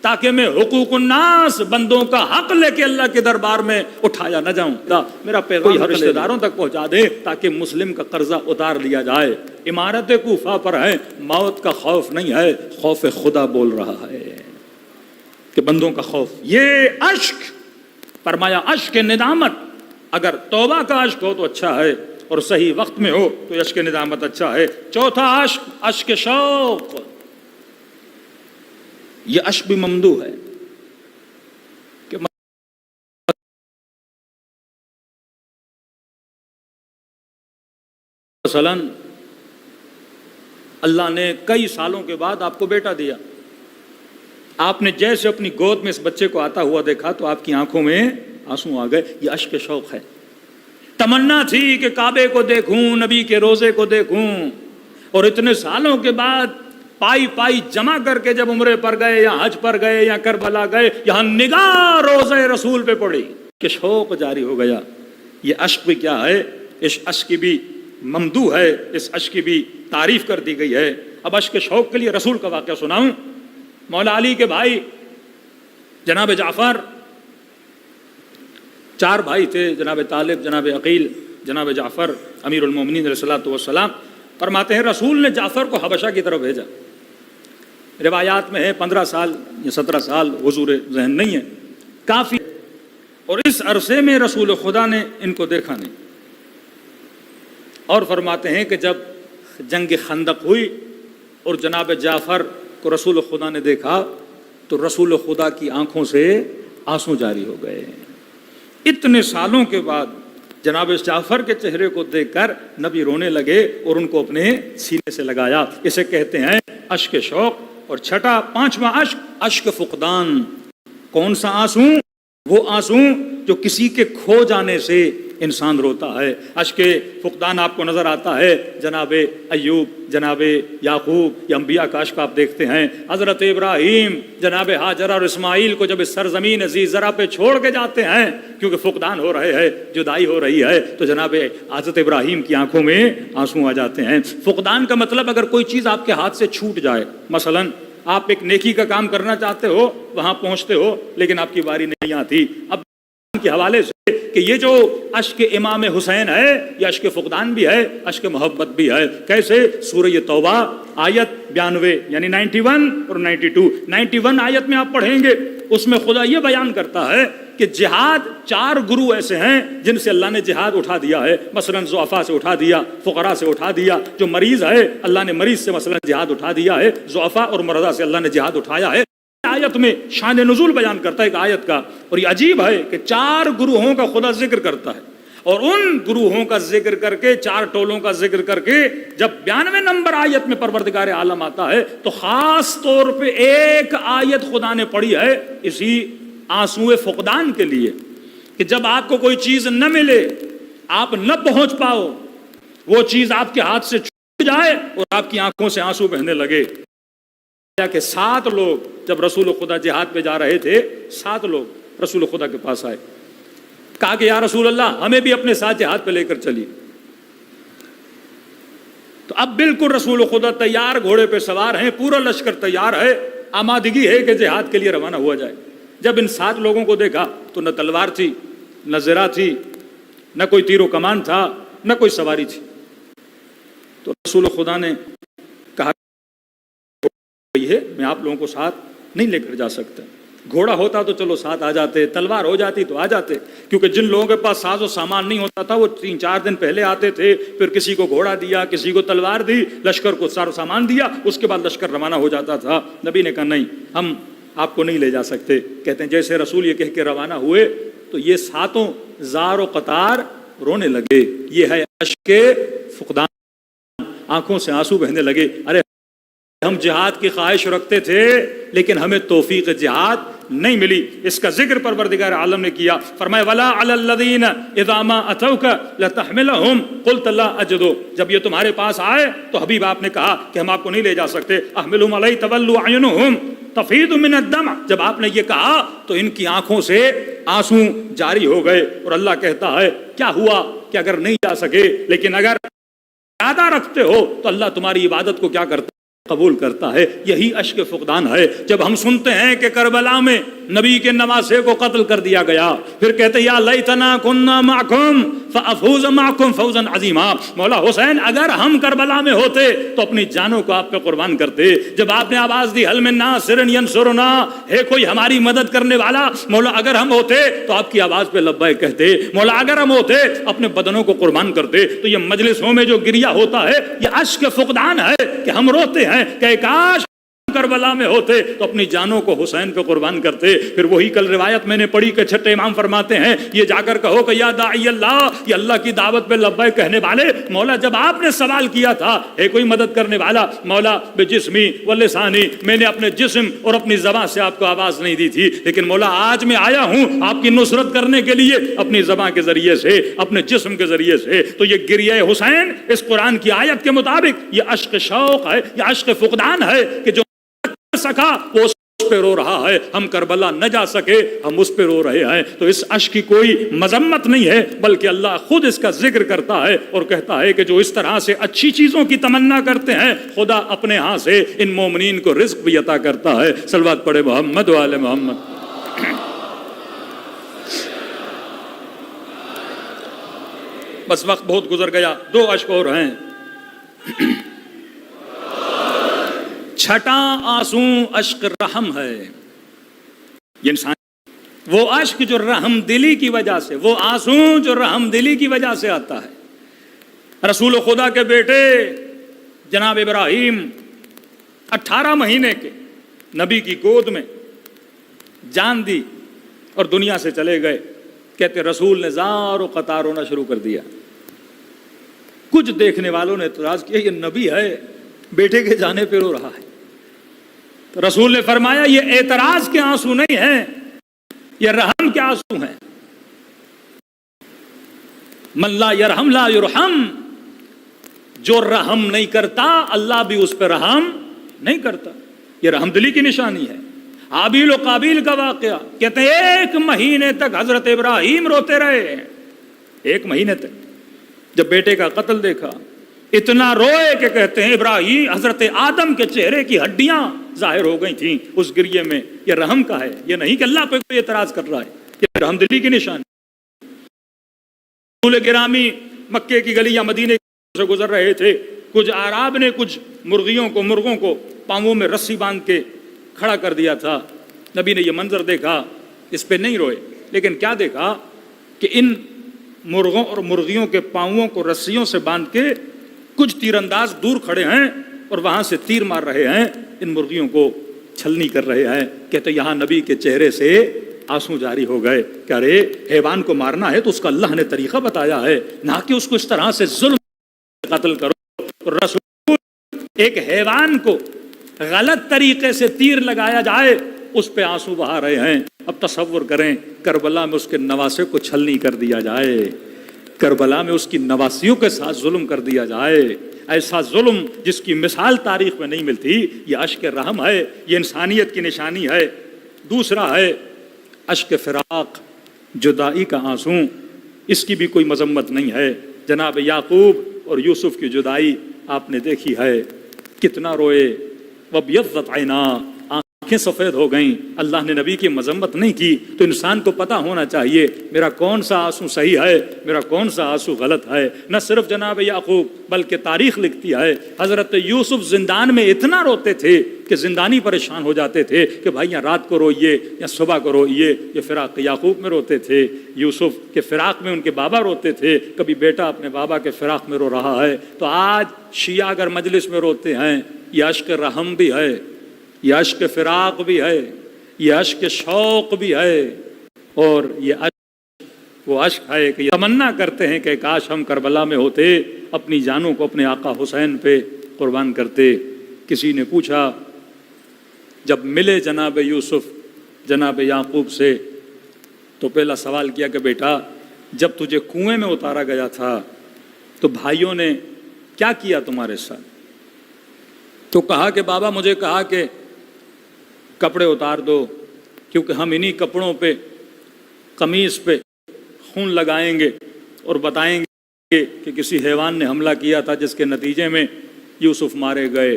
تاکہ میں حقوق الناس، بندوں کا حق لے کے اللہ کے دربار میں اٹھایا نہ جاؤں. میرا پیغام رشتہ داروں تک پہنچا دے تاکہ مسلم کا قرضہ اتار لیا جائے. عمارت کوفہ پر ہے، موت کا خوف نہیں ہے، خوف خدا بول رہا ہے کہ بندوں کا خوف. یہ اشک، فرمایا اشک ندامت، اگر توبہ کا اشک ہو تو اچھا ہے اور صحیح وقت میں ہو تو اشک ندامت اچھا ہے. چوتھا اشک، اشک شوق. یہ اشک بھی ممدوح ہے کہ مثلا اللہ نے کئی سالوں کے بعد آپ کو بیٹا دیا، آپ نے جیسے اپنی گود میں اس بچے کو آتا ہوا دیکھا تو آپ کی آنکھوں میں آنسو آ گئے. یہ اشک شوق ہے. تمنا تھی کہ کعبے کو دیکھوں، نبی کے روزے کو دیکھوں، اور اتنے سالوں کے بعد پائی پائی جمع کر کے جب عمرے پر گئے یا حج پر گئے یا کربلا گئے، یہاں نگاہ روزے رسول پہ پڑی کہ شوق جاری ہو گیا. یہ اشک بھی کیا ہے؟ اس اشک کی بھی ممدوح ہے، اس اشک کی بھی تعریف کر دی گئی ہے. اب اشک شوق کے لیے رسول کا واقعہ سناؤں. مولا علی کے بھائی جناب جعفر، 4 بھائی تھے، جناب طالب، جناب عقیل، جناب جعفر امیر المومنین علیہ الصلوۃ والسلام. فرماتے ہیں رسول نے جعفر کو حبشہ کی طرف بھیجا. روایات میں ہے 15 سال یا 17 سال، حضور ذہن نہیں ہے، کافی. اور اس عرصے میں رسول خدا نے ان کو دیکھا نہیں. اور فرماتے ہیں کہ جب جنگ خندق ہوئی اور جناب جعفر کو رسول خدا نے دیکھا تو رسول خدا کی آنکھوں سے آنسو جاری ہو گئے. اتنے سالوں کے بعد جناب جعفر کے چہرے کو دیکھ کر نبی رونے لگے اور ان کو اپنے سینے سے لگایا. اسے کہتے ہیں اشک شوق. اور چھٹا 5واں اشک، اشک فقدان. کون سا آنسو؟ وہ آنسو جو کسی کے کھو جانے سے انسان روتا ہے. اشک فقدان آپ کو نظر آتا ہے جناب ایوب، جناب یعقوب، یہ انبیاء کا اشک آپ دیکھتے ہیں. حضرت ابراہیم جناب ہاجرہ اور اسماعیل کو جب اس سرزمین ذی زرع پہ چھوڑ کے جاتے ہیں کیونکہ فقدان ہو رہے ہیں، جدائی ہو رہی ہے، تو جناب حضرت ابراہیم کی آنکھوں میں آنسو آ جاتے ہیں. فقدان کا مطلب اگر کوئی چیز آپ کے ہاتھ سے چھوٹ جائے، مثلا آپ ایک نیکی کا کام کرنا چاہتے ہو، وہاں پہنچتے ہو لیکن آپ کی باری نہیں آتی. اب کے حوالے سے کہ یہ جو اشک امام حسین ہے یہ اشک فقدان بھی ہے، اشک محبت بھی ہے. کیسے؟ سورہ توبہ آیت 92 یعنی 91 اور 92. 91 آیت میں آپ پڑھیں گے، اس میں خدا یہ بیان کرتا ہے کہ جہاد 4 گروہ ایسے ہیں جن سے اللہ نے جہاد اٹھا دیا ہے. مثلا ضعفاء سے اٹھا دیا، فقراء سے اٹھا دیا. جو مریض ہے اللہ نے مریض سے مثلا جہاد اٹھا دیا ہے. ضعفاء اور مرضى سے اللہ نے جہاد اٹھایا ہے. آیت میں شان نزول بیان کرتا ہے ایک آیت کا. اور یہ عجیب ہے کہ 4 گروہوں کا خدا ذکر کرتا ہے، اور ان گروہوں کا ذکر کر کے 4 ٹولوں کا ذکر کر کے جب 92 نمبر آیت میں پروردگار عالم آتا ہے تو خاص طور پہ ایک آیت خدا نے پڑھی ہے اسی آنسو فقدان کے لیے کہ جب آپ کو کوئی چیز نہ ملے، آپ نہ پہنچ پاؤ، وہ چیز آپ کے ہاتھ سے چھوٹ جائے اور آپ کی آنکھوں سے آنسو بہنے لگے. کہ 7 لوگ جب رسول خدا جہاد پہ جا رہے تھے، 7 لوگ رسول خدا کے پاس آئے، کہا کہ یا رسول اللہ ہمیں بھی اپنے ساتھ جہاد پہ لے کر چلیے. تو اب بالکل رسول خدا تیار، گھوڑے پہ سوار ہیں، پورا لشکر تیار ہے، آمادگی ہے کہ جہاد کے لیے روانہ ہوا جائے. جب ان 7 لوگوں کو دیکھا تو نہ تلوار تھی، نہ زرہ تھی، نہ کوئی تیر و کمان تھا، نہ کوئی سواری تھی. تو رسول خدا نے کہا ہے میں آپ لوگوں کو ساتھ نہیں لے کر جا سکتا. گھوڑا ہوتا تو چلو ساتھ آ جاتے، تلوار ہو جاتی تو آ جاتے، کیونکہ جن لوگوں کے پاس ساز و سامان نہیں ہوتا تھا وہ 3-4 دن پہلے آتے تھے، پھر کسی کو گھوڑا دیا، کسی کو تلوار دی، لشکر کو ساز و سامان دیا، اس کے بعد لشکر روانہ ہو جاتا تھا۔ نبی نے کہا نہیں، ہم آپ کو نہیں لے جا سکتے۔ کہتے ہیں جیسے رسول یہ کہہ کے روانہ ہوئے تو یہ ساتوں زار و قطار رونے لگے۔ یہ ہے اشک فقدان، آنکھوں سے آنسو بہنے لگے۔ ارے ہم جہاد کی خواہش رکھتے تھے لیکن ہمیں توفیق جہاد نہیں ملی۔ اس کا ذکر پروردگار عالم نے کیا، فرمایا وَلَا عَلَى الَّذِينَ اِذَا مَا أَتَوْكَ لَتَحْمِلَهُمْ قُلْتَ لَا أَجِدُ، جب یہ تمہارے پاس آئے تو حبیب آپ نے کہا کہ ہم آپ کو نہیں لے جا سکتے۔ احملهم عَلَيْ تَوَلُّوا عَيُنُهُمْ تفیض من الدمع، جب آپ نے یہ کہا تو ان کی آنکھوں سے آنسو جاری ہو گئے۔ اور اللہ کہتا ہے کیا ہوا کہ اگر نہیں جا سکے لیکن اگر ارادہ رکھتے ہو تو اللہ تمہاری عبادت کو کیا کرتا ہے؟ قبول کرتا ہے۔ یہی اشک فقدان ہے۔ جب ہم سنتے ہیں کہ کربلا میں نبی کے نواسے کو قتل کر دیا گیا، پھر کہتے یا لیتنا کنا معکم فافوز معکم فوزا عظیما، مولا حسین اگر ہم کربلا میں ہوتے تو اپنی جانوں کو آپ پہ قربان کرتے۔ جب آپ نے آواز دی حل من ناصر ینصرنا، ہے کوئی ہماری مدد کرنے والا، مولا اگر ہم ہوتے تو آپ کی آواز پہ لبیک کہتے، مولا اگر ہم ہوتے اپنے بدنوں کو قربان کرتے۔ تو یہ مجلسوں میں جو گریہ ہوتا ہے یہ اشک فقدان ہے کہ ہم روتے ہیں کہ کاش کربلا میں ہوتے تو اپنی جانوں کو حسین پہ قربان کرتے۔ پھر وہی کل روایت میں نے پڑھی کہ چھٹے امام فرماتے ہیں یہ جا کر کہو کہ یا داعی اللہ، یہ اللہ کی دعوت پہ لبیک کہنے والے، مولا جب آپ نے سوال کیا تھا ہے کوئی مدد کرنے والا، مولا بجسمی واللسانی، میں نے اپنے جسم اور اپنی زبان سے آپ کو آواز نہیں دی تھی، لیکن مولا آج میں آیا ہوں آپ کی نصرت کرنے کے لیے اپنی زبان کے ذریعے سے، اپنے جسم کے ذریعے سے۔ تو یہ گریہ حسین اس قرآن کی آیت کے مطابق یہ عشق شوق ہے، یہ عشق فقدان ہے کہ جو سکا وہ اس پہ رو رہا ہے، ہم کربلا نہ جا سکے ہم اس پہ رو رہے ہیں۔ تو اس عشق کی کوئی مذمت نہیں ہے، بلکہ اللہ خود اس کا ذکر کرتا ہے اور کہتا ہے کہ جو اس طرح سے اچھی چیزوں کی تمنا کرتے ہیں خدا اپنے ہاں سے ان مومنین کو رزق بھی عطا کرتا ہے۔ صلوات پڑھے محمد و آل محمد۔ بس وقت بہت گزر گیا، 2 اشک اور ہیں۔ چھٹا آنسو اشک رحم ہے، یہ انسان وہ اشک جو رحم دلی کی وجہ سے، وہ آنسو جو رحم دلی کی وجہ سے آتا ہے۔ رسول خدا کے بیٹے جناب ابراہیم 18 مہینے کے نبی کی گود میں جان دی اور دنیا سے چلے گئے۔ کہتے رسول نے زار و قطار رونا شروع کر دیا۔ کچھ دیکھنے والوں نے اعتراض کیا یہ نبی ہے بیٹے کے جانے پہ رو رہا ہے۔ تو رسول نے فرمایا یہ اعتراض کے آنسو نہیں ہیں، یہ رحم کے آنسو ہیں۔ من لا یرحم لا یرحم، جو رحم نہیں کرتا اللہ بھی اس پہ رحم نہیں کرتا۔ یہ رحم دلی کی نشانی ہے۔ حابیل و قابیل کا واقعہ، کہتے ہیں 1 مہینے تک حضرت ابراہیم روتے رہے، 1 مہینے تک۔ جب بیٹے کا قتل دیکھا اتنا روئے کہ کہتے ہیں ابراہیم حضرت آدم کے چہرے کی ہڈیاں ظاہر ہو گئی تھیں اس گریے میں۔ یہ رحم کا ہے، یہ نہیں کہ اللہ پہ کوئی اعتراض کر رہا ہے، یہ رحم دلی کی نشانی۔ رسول گرامی مکے کی گلیاں مدینے سے گزر رہے تھے، کچھ اعراب نے کچھ مرغوں کو پاؤں میں رسی باندھ کے کھڑا کر دیا تھا۔ نبی نے یہ منظر دیکھا، اس پہ نہیں روئے، لیکن کیا دیکھا کہ ان مرغوں اور مرغیوں کے پاؤں کو رسیوں سے باندھ کے کچھ تیر انداز دور کھڑے ہیں اور وہاں سے تیر مار رہے ہیں، ان مرغیوں کو چھلنی کر رہے ہیں۔ کہتے یہاں نبی کے چہرے سے آنسو جاری ہو گئے کہ ارے حیوان کو مارنا ہے تو اس کا اللہ نے طریقہ بتایا ہے، نہ کہ اس کو اس طرح سے ظلم قتل کرو۔ رسول ایک حیوان کو غلط طریقے سے تیر لگایا جائے اس پہ آنسو بہا رہے ہیں۔ اب تصور کریں کربلا میں اس کے نواسے کو چھلنی کر دیا جائے، کربلا میں اس کی نواسیوں کے ساتھ ظلم کر دیا جائے، ایسا ظلم جس کی مثال تاریخ میں نہیں ملتی۔ یہ اشک رحم ہے، یہ انسانیت کی نشانی ہے۔ دوسرا ہے اشک فراق، جدائی کا آنسو، اس کی بھی کوئی مذمت نہیں ہے۔ جناب یعقوب اور یوسف کی جدائی آپ نے دیکھی ہے، کتنا روئے، وَبْيَضَّتْ عَيْنَا، آنکھیں سفید ہو گئیں۔ اللہ نے نبی کی مذمت نہیں کی۔ تو انسان کو پتہ ہونا چاہیے میرا کون سا آنسو صحیح ہے، میرا کون سا آنسو غلط ہے۔ نہ صرف جناب یعقوب بلکہ تاریخ لکھتی ہے حضرت یوسف زندان میں اتنا روتے تھے کہ زندانی پریشان ہو جاتے تھے کہ بھائی یہاں رات کو روئیے یا صبح کو روئیے. یہ فراق یعقوب میں روتے تھے, یوسف کے فراق میں ان کے بابا روتے تھے, کبھی بیٹا اپنے بابا کے فراق میں رو رہا ہے. تو آج شیعہ اگر مجلس میں روتے ہیں, یہ عشق رحم بھی ہے, یہ عشق فراق بھی ہے, یہ عشق شوق بھی ہے, اور یہ عشق وہ عشق ہے کہ یہ تمنا کرتے ہیں کہ کاش ہم کربلا میں ہوتے, اپنی جانوں کو اپنے آقا حسین پہ قربان کرتے. کسی نے پوچھا جب ملے جناب یوسف جناب یعقوب سے, تو پہلا سوال کیا کہ بیٹا جب تجھے کنویں میں اتارا گیا تھا تو بھائیوں نے کیا کیا تمہارے ساتھ؟ تو کہا کہ بابا مجھے کہا کہ کپڑے اتار دو, کیونکہ ہم انہی کپڑوں پہ قمیص پہ خون لگائیں گے اور بتائیں گے کہ کسی حیوان نے حملہ کیا تھا جس کے نتیجے میں یوسف مارے گئے.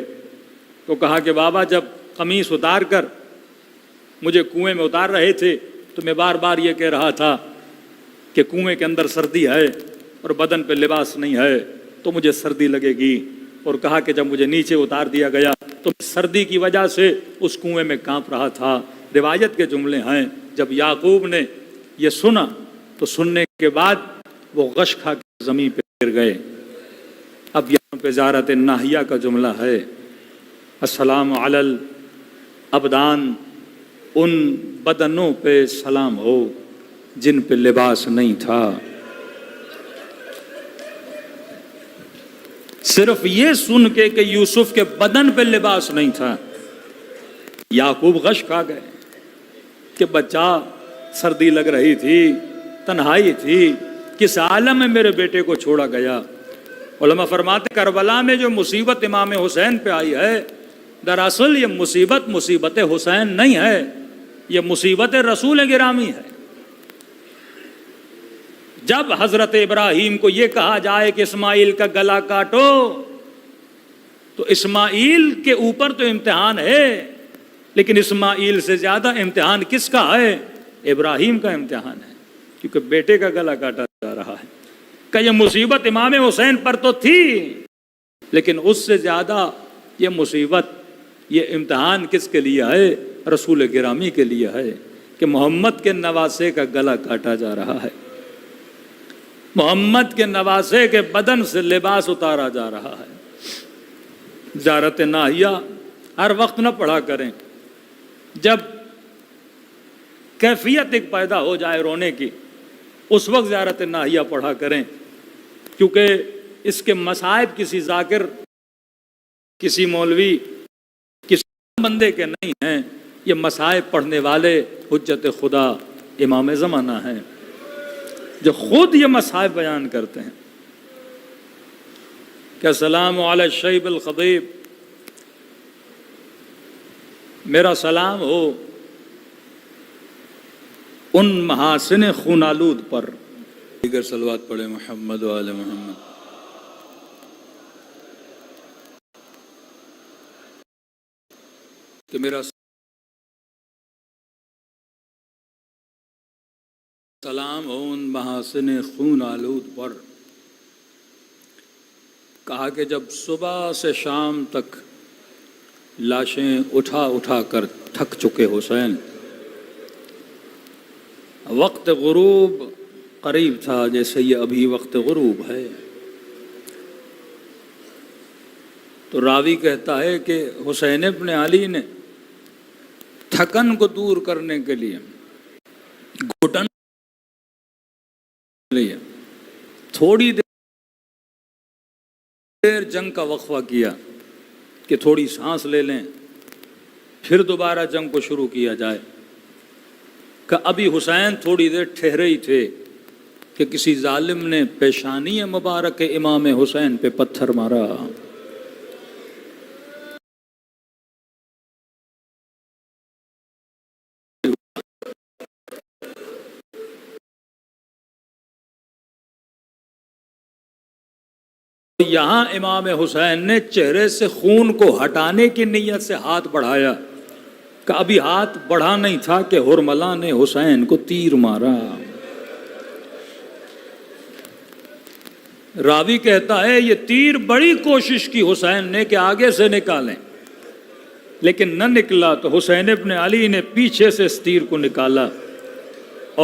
تو کہا کہ بابا جب قمیص اتار کر مجھے کنویں میں اتار رہے تھے تو میں بار بار یہ کہہ رہا تھا کہ کنویں کے اندر سردی ہے اور بدن پہ لباس نہیں ہے تو مجھے سردی لگے گی. اور کہا کہ جب مجھے نیچے اتار دیا گیا تو سردی کی وجہ سے اس کنویں میں کانپ رہا تھا. روایت کے جملے ہیں جب یعقوب نے یہ سنا تو سننے کے بعد وہ غش کھا کے زمین پہ گر گئے. اب یہاں پہ زیارت ناہیہ کا جملہ ہے, السلام علی الابدان, ان بدنوں پہ سلام ہو جن پہ لباس نہیں تھا. صرف یہ سن کے کہ یوسف کے بدن پہ لباس نہیں تھا, یعقوب غش کھا گئے کہ بچہ سردی لگ رہی تھی, تنہائی تھی, کس عالم میں میرے بیٹے کو چھوڑا گیا. علماء فرماتے کربلا میں جو مصیبت امام حسین پہ آئی ہے, دراصل یہ مصیبت حسین نہیں ہے, یہ مصیبت رسول گرامی ہے. جب حضرت ابراہیم کو یہ کہا جائے کہ اسماعیل کا گلا کاٹو, تو اسماعیل کے اوپر تو امتحان ہے, لیکن اسماعیل سے زیادہ امتحان کس کا ہے؟ ابراہیم کا امتحان ہے, کیونکہ بیٹے کا گلا کاٹا جا رہا ہے. کہ یہ مصیبت امام حسین پر تو تھی, لیکن اس سے زیادہ یہ مصیبت, یہ امتحان کس کے لیے ہے؟ رسول گرامی کے لیے ہے کہ محمد کے نواسے کا گلا کاٹا جا رہا ہے, محمد کے نواسے کے بدن سے لباس اتارا جا رہا ہے. زیارت ناہیہ ہر وقت نہ پڑھا کریں, جب کیفیت ایک پیدا ہو جائے رونے کی اس وقت زیارت ناہیہ پڑھا کریں, کیونکہ اس کے مصائب کسی ذاکر, کسی مولوی, کسی بندے کے نہیں ہیں, یہ مصائب پڑھنے والے حجت خدا امام زمانہ ہیں جو خود یہ مصائب بیان کرتے ہیں. کہ السلام علی الشیب الخضیب, میرا سلام ہو ان محاسن خون آلود پر. دیگر صلوات پڑھے محمد و آل محمد. کہ میرا سلام ہو ان محاسن خون آلود پر. کہا کہ جب صبح سے شام تک لاشیں اٹھا اٹھا کر تھک چکے حسین, وقت غروب قریب تھا جیسے یہ ابھی وقت غروب ہے, تو راوی کہتا ہے کہ حسین ابن علی نے تھکن کو دور کرنے کے لیے گھٹن لیا, تھوڑی دیر جنگ کا وقفہ کیا کہ تھوڑی سانس لے لیں, پھر دوبارہ جنگ کو شروع کیا جائے. کہ ابھی حسین تھوڑی دیر ٹھہرے ہی تھے کہ کسی ظالم نے پیشانی مبارک امام حسین پہ پتھر مارا. یہاں امام حسین نے چہرے سے خون کو ہٹانے کی نیت سے ہاتھ بڑھایا کہ ابھی ہاتھ بڑھا نہیں تھا کہ ہرملا نے حسین کو تیر مارا. راوی کہتا ہے یہ تیر بڑی کوشش کی حسین نے کہ آگے سے نکالیں, لیکن نہ نکلا تو حسین ابن علی نے پیچھے سے اس تیر کو نکالا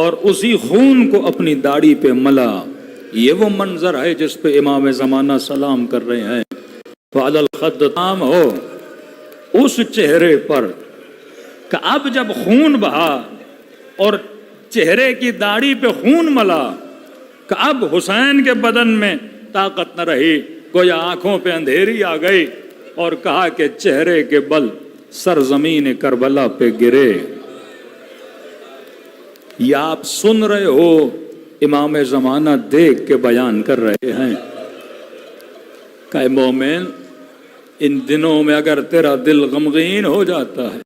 اور اسی خون کو اپنی داڑھی پہ ملا. یہ وہ منظر ہے جس پہ امام زمانہ سلام کر رہے ہیں. فعل الخد تام ہو اس چہرے پر کہ اب جب خون بہا اور چہرے کی داڑھی پہ خون ملا کہ اب حسین کے بدن میں طاقت نہ رہی، گویا آنکھوں پہ اندھیری آ گئی، اور کہا کہ چہرے کے بل سرزمین کربلا پہ گرے. یا آپ سن رہے ہو امام زمانہ دیکھ کے بیان کر رہے ہیں کہ اے مومن، ان دنوں میں اگر تیرا دل غمگین ہو جاتا ہے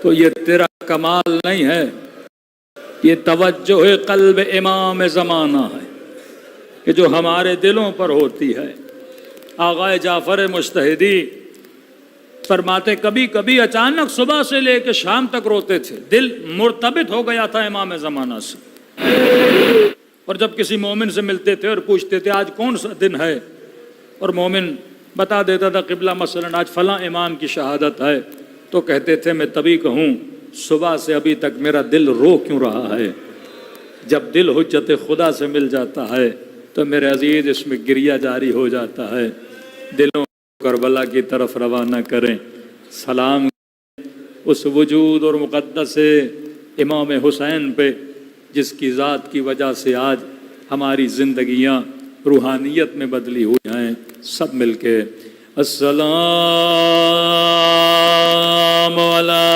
تو یہ تیرا کمال نہیں ہے، یہ توجہ قلب امام زمانہ ہے کہ جو ہمارے دلوں پر ہوتی ہے. آغا جعفر مجتہدی فرماتے کبھی کبھی اچانک صبح سے لے کے شام تک روتے تھے، دل مرتبط ہو گیا تھا امام زمانہ سے. اور جب کسی مومن سے ملتے تھے اور پوچھتے تھے آج کون سا دن ہے، اور مومن بتا دیتا تھا قبلہ مثلا آج فلاں امام کی شہادت ہے، تو کہتے تھے میں تبھی کہوں صبح سے ابھی تک میرا دل رو کیوں رہا ہے. جب دل حجت خدا سے مل جاتا ہے تو میرے عزیز اس میں گریہ جاری ہو جاتا ہے. دلوں کربلا کی طرف روانہ کریں، سلام اس وجود اور مقدس امام حسین پہ جس کی ذات کی وجہ سے آج ہماری زندگیاں روحانیت میں بدلی ہوئی ہیں. سب مل کے السلام علی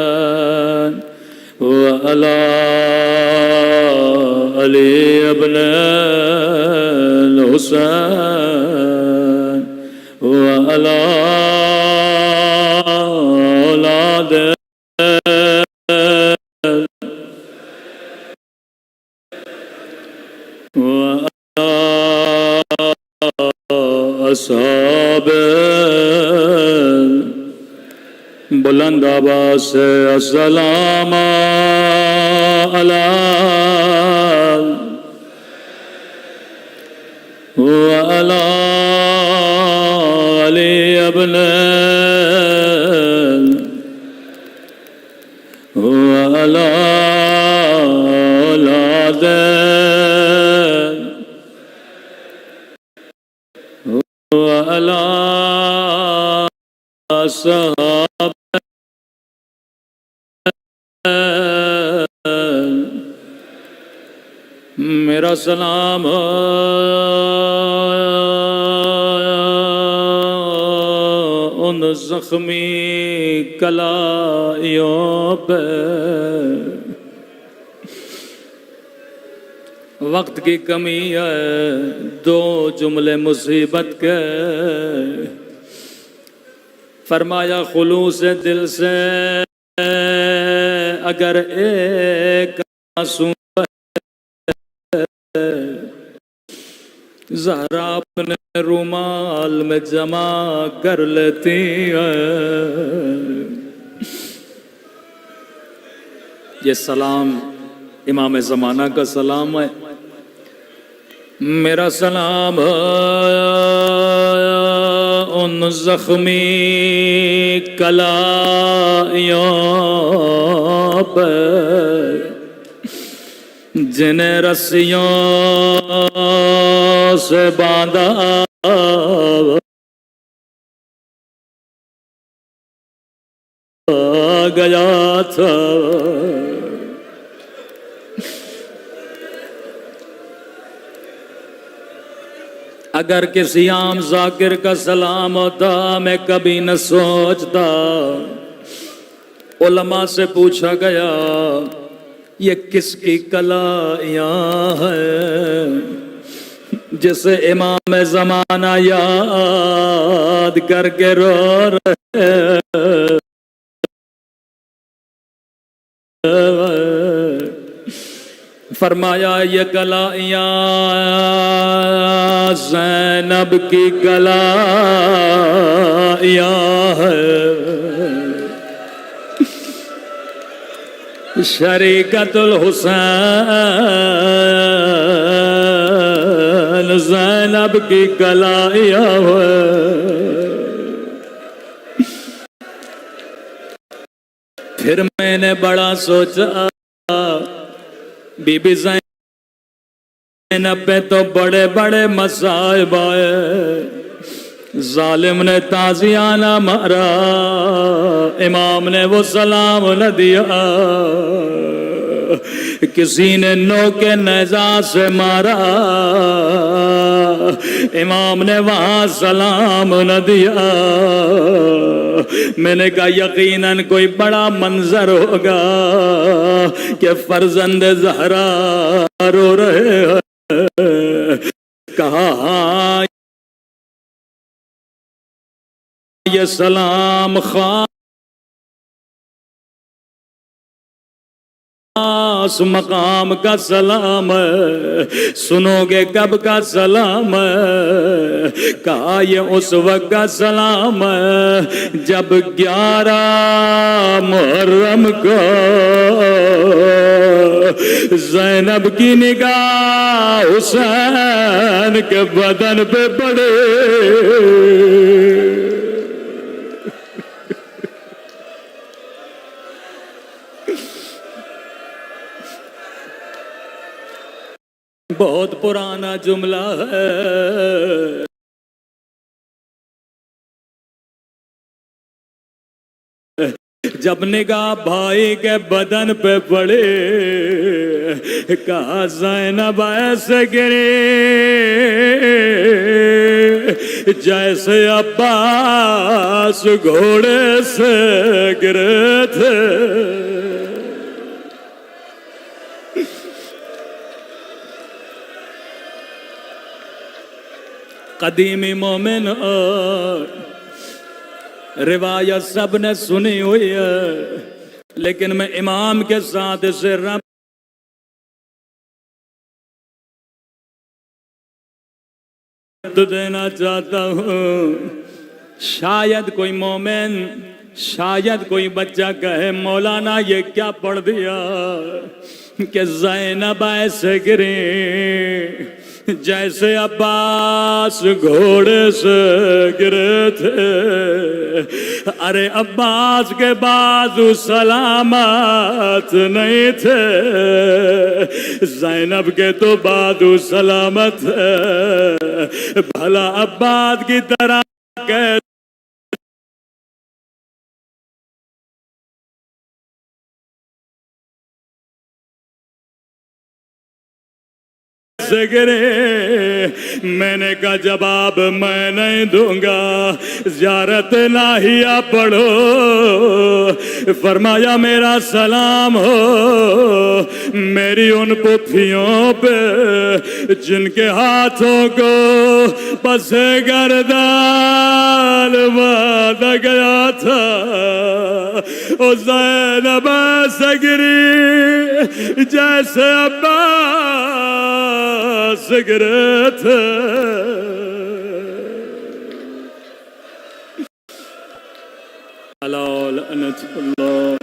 الحسین وعلی علی ابن الحسین وعلی اولاد اصحاب. بلند آواز سے السلام علی وعلی علی ابن وعلی اولاد وعلی اصحاب. میرا سلام ان زخمی کلائیوں پہ. وقت کی کمی ہے، دو جملے مصیبت کے. فرمایا خلوص دل سے اگر ایک آنسو زہرا اپنے رومال میں جمع کر لیتی ہے. یہ سلام امام زمانہ کا سلام ہے. میرا سلام ان زخمی کلائیوں پہ جنہیں رسیوں سے باندھا گیا تھا. اگر کسی عام ذاکر کا سلام ہوتا میں کبھی نہ سوچتا. علماء سے پوچھا گیا یہ کس کی کلائیاں ہیں جسے امام زمانہ یاد کر کے رو رہے. فرمایا یہ کلائیاں زینب کی کلائیاں ہے. شریکت الحسین زینب کی کلائیاں پھر میں نے بڑا سوچا بی بی زینب پہ تو بڑے بڑے مصائب آئے، ظالم نے تازیانہ مارا، امام نے وہ سلام نہ دیا، کسی نے نوک نیزہ سے مارا، امام نے وہاں سلام نہ دیا۔ میں نے کہا یقیناً کوئی بڑا منظر ہوگا کہ فرزند زہرا رو رہے ہیں۔ کہا ہاں یہ سلام خاص مقام کا سلام ہے، سنو گے کب کا سلام ہے؟ کہا یہ اس وقت کا سلام ہے جب 11 محرم کو زینب کی نگاہ حسین کے بدن پہ پڑے۔ بہت پرانا جملہ ہے، جب نگاہ بھائی کے بدن پہ پڑے، کہا زینب ایسے گری جیسے عباس گھوڑے سے گرے تھے۔ قدیمی مومن روایت سب نے سنی ہوئی ہے، لیکن میں امام کے ساتھ اسے ربط دینا چاہتا ہوں۔ شاید کوئی مومن، شاید کوئی بچہ کہے مولانا یہ کیا پڑھ دیا کہ زینب ایسے گری جیسے عباس گھوڑے سے گرے تھے۔ ارے عباس کے بازو سلامت نہیں تھے، زینب کے تو بازو سلامت ہے۔ بھلا عباس کی طرح گرے؟ میں نے کہا جواب میں نہیں دوں گا، زیارت الہیہ پڑھو۔ فرمایا میرا سلام ہو میری ان پھوپھیوں پہ جن کے ہاتھوں کو پس گردان باندھا گیا تھا۔ او زینب ایسے گری جیسے عباس گرے تھے۔ علی لعنت اللہ۔